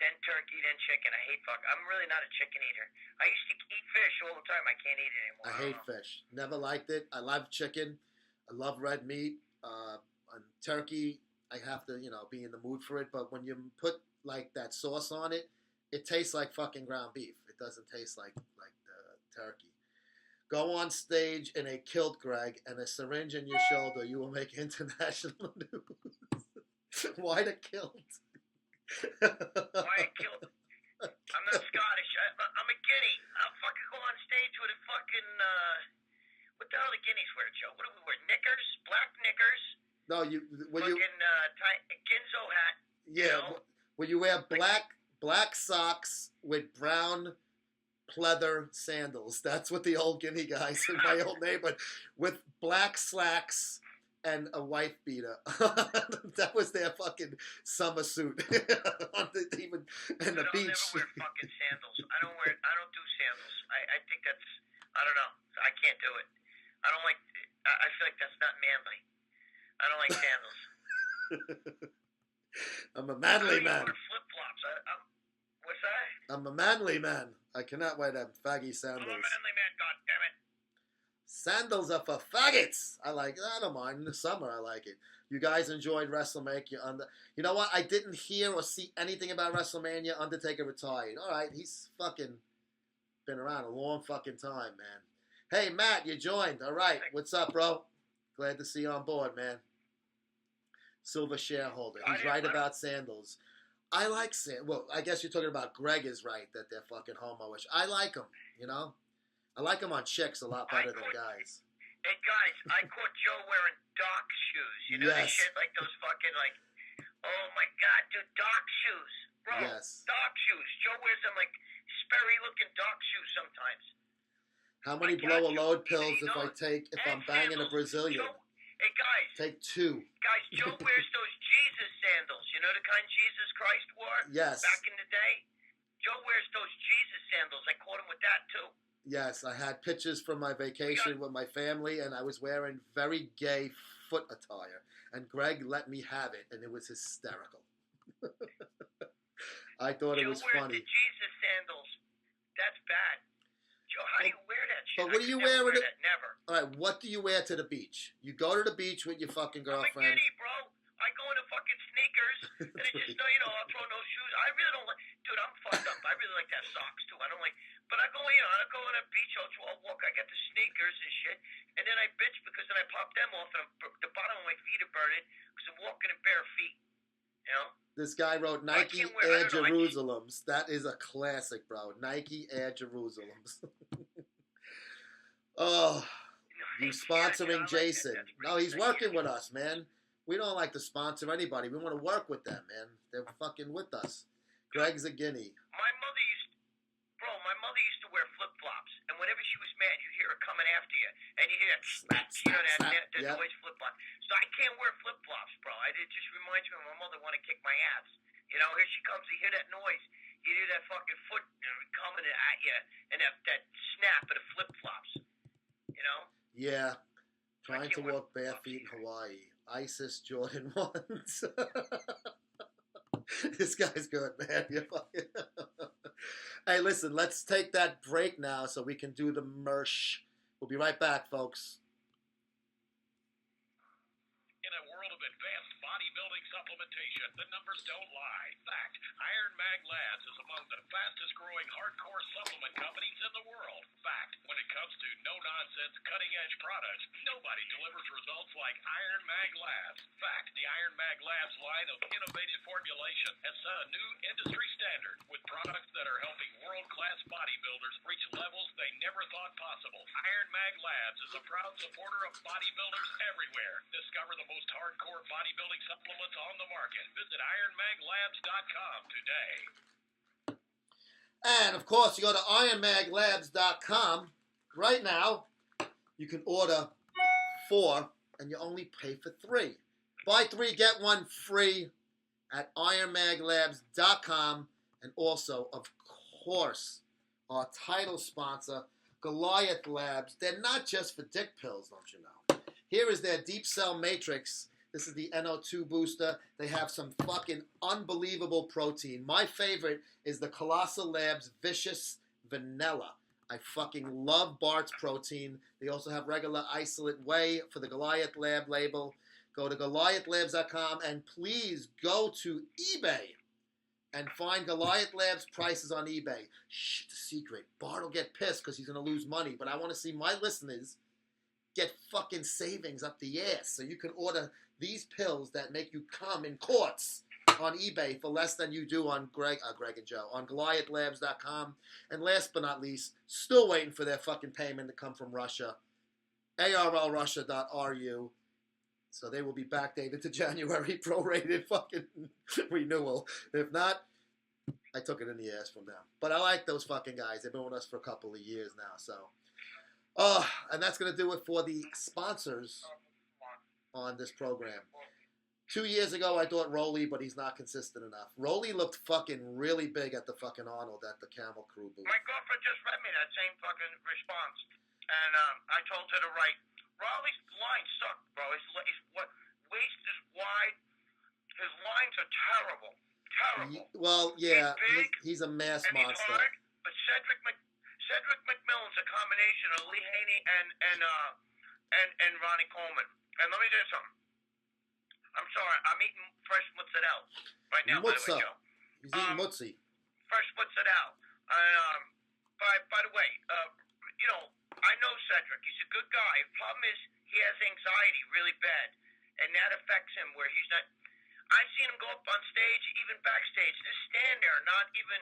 then turkey, then chicken. I hate fuck. I'm really not a chicken eater. I used to eat fish all the time. I can't eat it anymore. I hate fish. Never liked it. I love chicken. I love red meat. On turkey, I have to, be in the mood for it. But when you put like that sauce on it, it tastes like fucking ground beef. It doesn't taste like the turkey. Go on stage in a kilt, Gregg, and a syringe in your shoulder. You will make international news. Why the kilt? Why a kilt? I'm not Scottish. I'm a Guinea. I'll fucking go on stage with a fucking, what the hell do Guineas wear, Joe? What do we wear? Knickers? Black knickers? No, Fucking, Ginzo hat. Yeah, when you wear black socks with brown pleather sandals. That's what the old Guinea guys in my old neighborhood, with black slacks and a wife beater. That was their fucking summer suit. Even in the beach. I never wear fucking sandals. I don't do sandals. I think that's, I don't know. I can't do it. I don't like, I feel like that's not manly. I don't like sandals. I'm a manly man. I wear flip-flops. What's that? I'm a manly man. I cannot wear them faggy sandals. I'm a manly man, goddammit. Sandals are for faggots. I don't mind. In the summer, I like it. You guys enjoyed WrestleMania. You know what? I didn't hear or see anything about WrestleMania. Undertaker retired. All right, he's fucking been around a long fucking time, man. Hey, Matt, you joined. All right, what's up, bro? Glad to see you on board, man. Silver shareholder. He's right about sandals. I like sandals. Well, I guess you're talking about Gregg is right that they're fucking homo-ish. I like them, I like them on chicks a lot better than guys. Hey, guys, I caught Joe wearing Doc shoes. You know the shit like those fucking, oh, my God, dude, Doc shoes. Bro, yes. Doc shoes. Joe wears them, Sperry-looking Doc shoes sometimes. How many blow-a-load pills if I'm banging a Brazilian? Hey, guys. Take 2. Guys, Joe wears those Jesus sandals. You know the kind Jesus Christ wore? Yes. Back in the day? Joe wears those Jesus sandals. I caught him with that, too. Yes, I had pictures from my vacation with my family, and I was wearing very gay foot attire. And Gregg let me have it, and it was hysterical. I thought it was funny. The Jesus sandals. That's bad. Joe, how do you wear that shit? But what do you wear with it? Never. All right, what do you wear to the beach? You go to the beach with your fucking girlfriend. I'm a Guinea, bro. I go into fucking sneakers, and it's just, I'll throw no shoes. I really don't like, dude, I'm fucked up. I really like to have socks, too. I don't like, but I go, I go on a beach, I'll walk, I get the sneakers and shit, and then I bitch because then I pop them off, and the bottom of my feet are burning because I'm walking in bare feet, This guy wrote Nike Air Jerusalems. That is a classic, bro. Nike Air Jerusalems. Oh, you sponsoring Jason. No, he's working with us, man. We don't like to sponsor anybody. We want to work with them, man. They're fucking with us. Gregg's a Guinea. My mother used to wear flip-flops, and whenever she was mad, you'd hear her coming after you, and you hear that slap, that noise flip-flop. So I can't wear flip-flops, bro. It just reminds me of my mother want to kick my ass. Here she comes, you hear that noise, you hear that fucking foot coming at you, and that snap of the flip-flops, Yeah, trying to walk bare feet in Hawaii. ISIS Jordan 1s. This guy's good, man. Hey, listen, let's take that break now so we can do the merch. We'll be right back, folks. In a world of advanced bodybuilding supplementation, the numbers don't lie. Fact, Iron Mag Labs is among the fastest growing hardcore supplement companies in the world. Fact, when it comes to no-nonsense, cutting-edge products, nobody delivers results like Iron Mag Labs. Fact, the Iron Mag Labs line of innovative formulation has set a new industry standard with products that are helping world-class bodybuilders reach levels they never thought possible. Iron Mag Labs is a proud supporter of bodybuilders everywhere. Discover the most hardcore bodybuilding supplements on the market. Visit ironmaglabs.com today. And, of course, you go to ironmaglabs.com right now. You can order 4, and you only pay for 3. Buy 3, get 1 free at ironmaglabs.com. And also, of course, our title sponsor, Goliath Labs. They're not just for dick pills, don't you know. Here is their Deep Cell Matrix. This is the NO2 booster. They have some fucking unbelievable protein. My favorite is the Colossal Labs Vicious Vanilla. I fucking love Bart's protein. They also have regular isolate whey for the Goliath Lab label. Go to GoliathLabs.com and please go to eBay and find Goliath Labs prices on eBay. Shh, the secret. Bart will get pissed because he's going to lose money, but I want to see my listeners get fucking savings up the ass. So you can order these pills that make you come in quarts on eBay for less than you do on Greg and Joe, on GoliathLabs.com. And last but not least, still waiting for their fucking payment to come from Russia, arlrussia.ru. So they will be backdated to January, prorated fucking renewal. If not, I took it in the ass from them. But I like those fucking guys. They've been with us for a couple of years now. So, and that's going to do it for the sponsors on this program. 2 years ago, I thought Rolly, but he's not consistent enough. Rolly looked fucking really big at the fucking Arnold at the Camel Crew booth. My girlfriend just read me that same fucking response, and I told her to write. Rolly's lines suck, bro. His waist is wide. His lines are terrible. Terrible. Well, yeah, he's big, he's a mass and monster. He's hard, but Cedric McMillan's a combination of Lee Haney and Ronnie Coleman. And let me tell you something. I'm sorry, I'm eating fresh mozzarella right now, by the way, Joe. He's eating mozzi. Fresh mozzarella. By the way, you know, I know Cedric. He's a good guy. The problem is he has anxiety really bad, and that affects him where he's not. I've seen him go up on stage, even backstage, just stand there, not even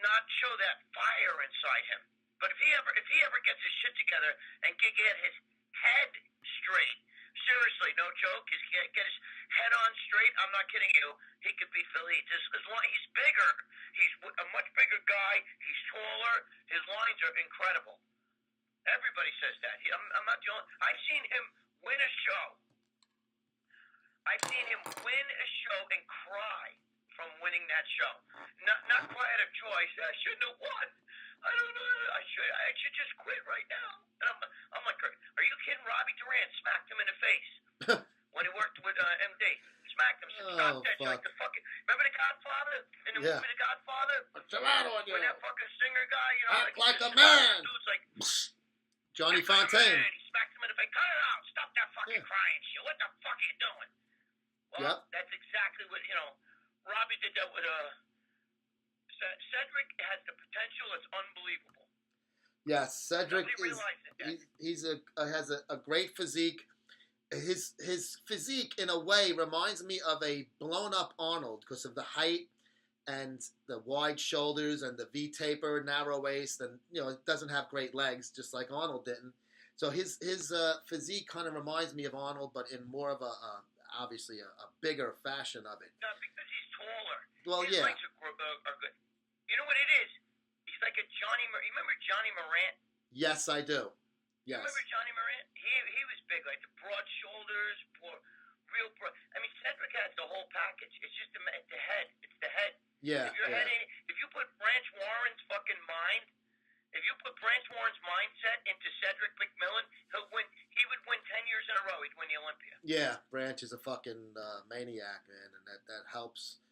not show that fire inside him. But if he ever gets his shit together and can get his head straight, seriously, no joke, get his head on straight. I'm not kidding you. He could be Philly. As long he's bigger, he's a much bigger guy. He's taller. His lines are incredible. Everybody says that. I'm not the only. I've seen him win a show. I've seen him win a show and cry from winning that show. Not cry out of joy. I shouldn't have won. I don't know. I should just quit right now. And I'm like, are you kidding? Robbie Durant smacked him in the face when he worked with MD. Smacked him. Said, stop that. Fuck. Like the fucking. Remember the Godfather in the movie The Godfather? What's the matter with you? When that fucking singer guy, you know, act like a man. Dude's like Johnny Fontaine. He smacked him in the face. Cut it out. Stop that fucking crying shit. What the fuck are you doing? Well, that's exactly what, you know, Robbie did that with Cedric has the potential that's unbelievable. Yes, Cedric has a great physique. His physique, in a way, reminds me of a blown-up Arnold because of the height and the wide shoulders and the V-taper, narrow waist, and, you know, it doesn't have great legs, just like Arnold didn't. So his physique kind of reminds me of Arnold, but in more of obviously a bigger fashion of it. No, because he's taller. Well, his legs are good. You know what it is? He's like a Johnny. You remember Johnny Morant? Yes, I do. Yes. Remember Johnny Morant? He was big, like the broad shoulders, real broad. I mean, Cedric has the whole package. It's just the head. It's the head. Yeah. If you put Branch Warren's fucking mind, if you put Branch Warren's mindset into Cedric McMillan, he would win 10 years in a row. He'd win the Olympia. Yeah, Branch is a fucking maniac, man, and that helps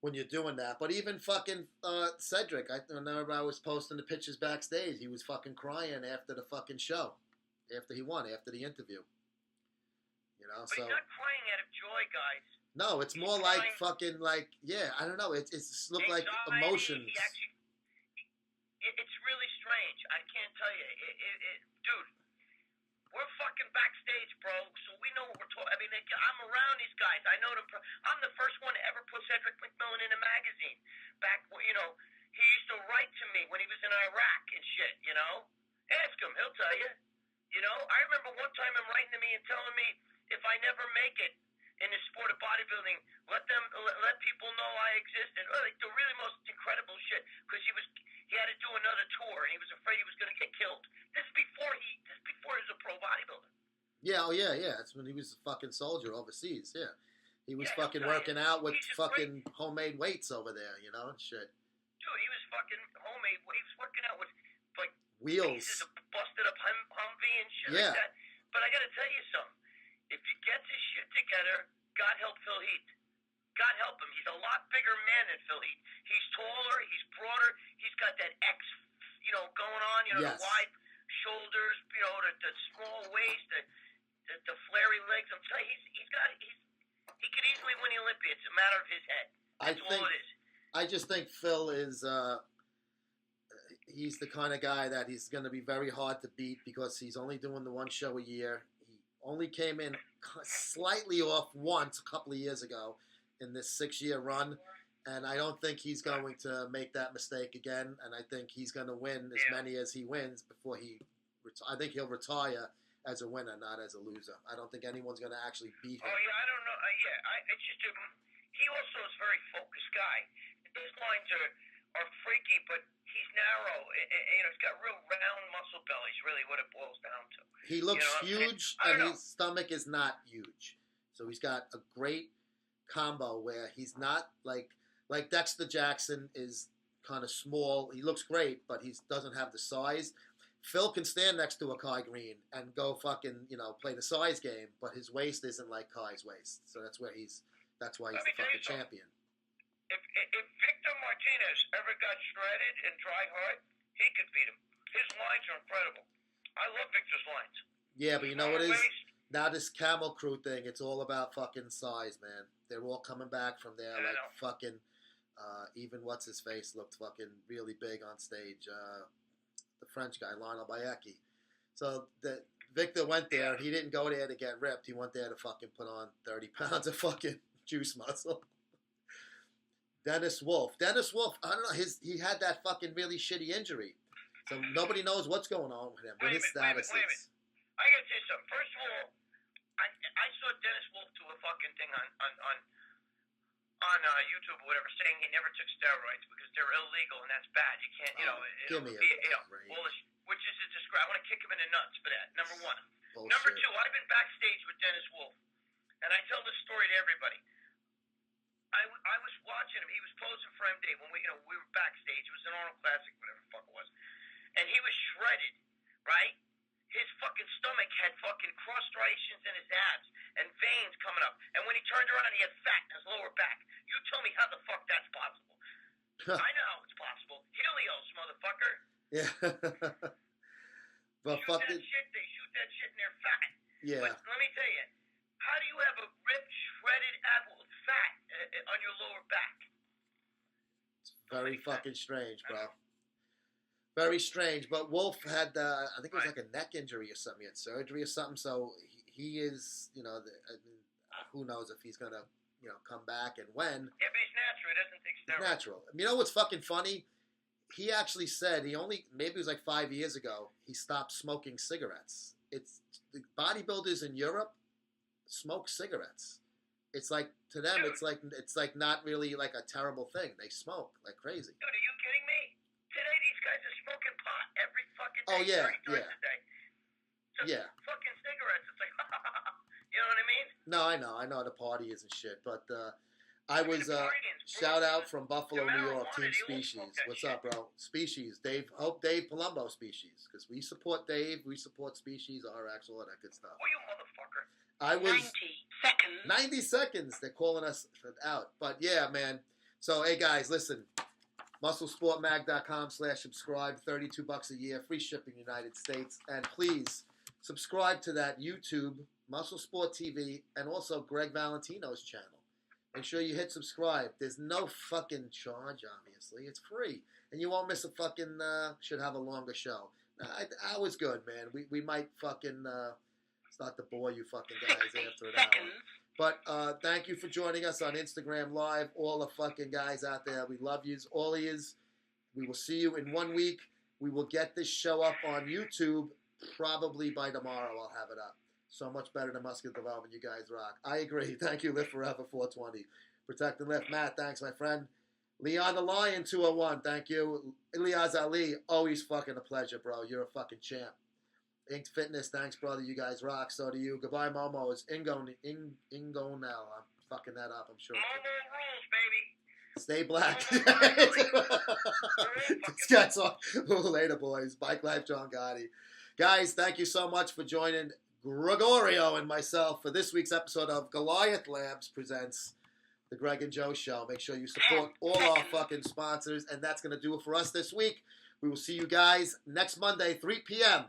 when you're doing that. But even fucking Cedric, I remember I was posting the pictures backstage. He was fucking crying after the fucking show, after he won, after the interview. You know, but he's not crying out of joy, guys. No, it's more like fucking I don't know. It's looked like emotions. It's really strange. I can't tell you, dude. We're fucking backstage, bro. So we know what we're talking. I mean, I'm around these guys. I know them. I'm the first one to ever put Cedric McMillan in a magazine. Back, you know, he used to write to me when he was in Iraq and shit. You know, ask him. He'll tell you. You know, I remember one time him writing to me and telling me if I never make it in the sport of bodybuilding, let people know I exist, and like the really most incredible shit, because he had to do another tour and he was afraid he was going to get killed. This is before he was a pro bodybuilder. Yeah, that's when he was a fucking soldier overseas. Yeah, he was fucking working out with fucking homemade weights over there, you know, and shit. Dude, he was fucking homemade. He was working out with like wheels, pieces of busted up Humvee and shit like that. But I got to tell you something. If he gets his shit together, God help Phil Heath. God help him. He's a lot bigger man than Phil Heath. He's taller. He's broader. He's got that X, going on. Yes. The wide shoulders. The small waist. The flary legs. I'm telling you, he could easily win the Olympia. It's a matter of his head. That's all it is. I just think Phil is. He's the kind of guy that he's going to be very hard to beat because he's only doing the one show a year. He only came in slightly off once a couple of years ago in this 6-year run, and I don't think he's going to make that mistake again. And I think he's going to win as many as he wins before I think he'll retire as a winner, not as a loser. I don't think anyone's going to actually beat him. Oh yeah, I don't know. It's just he also is a very focused guy. His lines are freaky, but he's narrow. He's got real round muscle belly. Is really what it boils down to. He looks huge, and his stomach is not huge. So he's got a great combo where he's not like Dexter Jackson is kind of small. He looks great, but he doesn't have the size. Phil can stand next to a Kai Green and go fucking, play the size game, but his waist isn't like Kai's waist. So that's why he's the fucking champion. If Victor Martinez ever got shredded and dry hard, he could beat him. His lines are incredible. I love Victor's lines. Yeah, but you know what it is? Now this Camel Crew thing, it's all about fucking size, man. They're all coming back from there fucking, even what's-his-face looked fucking really big on stage. The French guy, Lionel Bayeki. So Victor went there, and he didn't go there to get ripped. He went there to fucking put on 30 pounds of fucking juice muscle. Dennis Wolf, I don't know, he had that fucking really shitty injury. So nobody knows what's going on with him, what his status is. I gotta tell you something. First of all, I saw Dennis Wolf do a fucking thing on YouTube or whatever, saying he never took steroids because they're illegal and that's bad. You can't, give me which is a disgrace. I want to kick him in the nuts for that. Number one. Bullshit. Number two, I've been backstage with Dennis Wolf, and I tell this story to everybody. I was watching him. He was posing for MD when we were backstage. It was an Arnold Classic, whatever the fuck it was, and he was shredded, right? His fucking stomach had fucking cross striations in his abs and veins coming up. And when he turned around, he had fat in his lower back. You tell me how the fuck that's possible. I know how it's possible. Helios, motherfucker. Yeah. But they shoot that shit in their fat. Yeah. But let me tell you, how do you have a ripped, shredded fat on your lower back? It's very fucking strange, bro. Very strange, but Wolf had, I think it was like a neck injury or something. He had surgery or something, so he is, who knows if he's going to, come back and when. Yeah, but he's natural. He doesn't take steroids. He's natural. You know what's fucking funny? He actually said maybe it was like 5 years ago, he stopped smoking cigarettes. It's the bodybuilders in Europe smoke cigarettes. It's like, to them, dude, it's like not really like a terrible thing. They smoke like crazy. Dude, are you kidding me? Today, these guys are smoking pot every fucking day. Oh, yeah, 30 times a day. Just fucking cigarettes. It's like, you know what I mean? No, I know the party is and shit, but I was, shout out from Buffalo, New York, Team Species. What's up, bro? Species. Dave Palumbo Species, because we support Dave, we support Species, RX, all that good stuff. Oh, you motherfucker. I was 90 seconds. 90 seconds. They're calling us out. But yeah, man. So, hey guys, listen. MuscleSportMag.com/subscribe. $32 a year. Free shipping United States. And please subscribe to that YouTube, Muscle Sport TV, and also Greg Valentino's channel. Make sure you hit subscribe. There's no fucking charge, obviously. It's free. And you won't miss a fucking, should have a longer show. I was good, man. We might fucking start to bore you fucking guys after an hour. But thank you for joining us on Instagram Live. All the fucking guys out there, we love yous. All yous. We will see you in 1 week. We will get this show up on YouTube probably by tomorrow. I'll have it up. So much better than Muscular Development. You guys rock. I agree. Thank you, Lift Forever 420. Protect and Lift. Matt, thanks, my friend. Leon the Lion 201, thank you. Ilyas Ali, always fucking a pleasure, bro. You're a fucking champ. Inked Fitness, thanks, brother. You guys rock. So do you. Goodbye, Momo. It's Ingo now. I'm fucking that up, I'm sure. Momo rules, baby. Stay black. This guy's off. Later, boys. Bike Life, John Gotti. Guys, thank you so much for joining. Gregorio and myself for this week's episode of Goliath Labs presents the Gregg and Joe Show. Make sure you support all our fucking sponsors, and that's going to do it for us this week. We will see you guys next Monday, 3 p.m.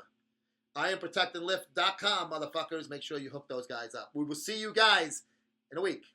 IronProtectAndLift.com, motherfuckers. Make sure you hook those guys up. We will see you guys in a week.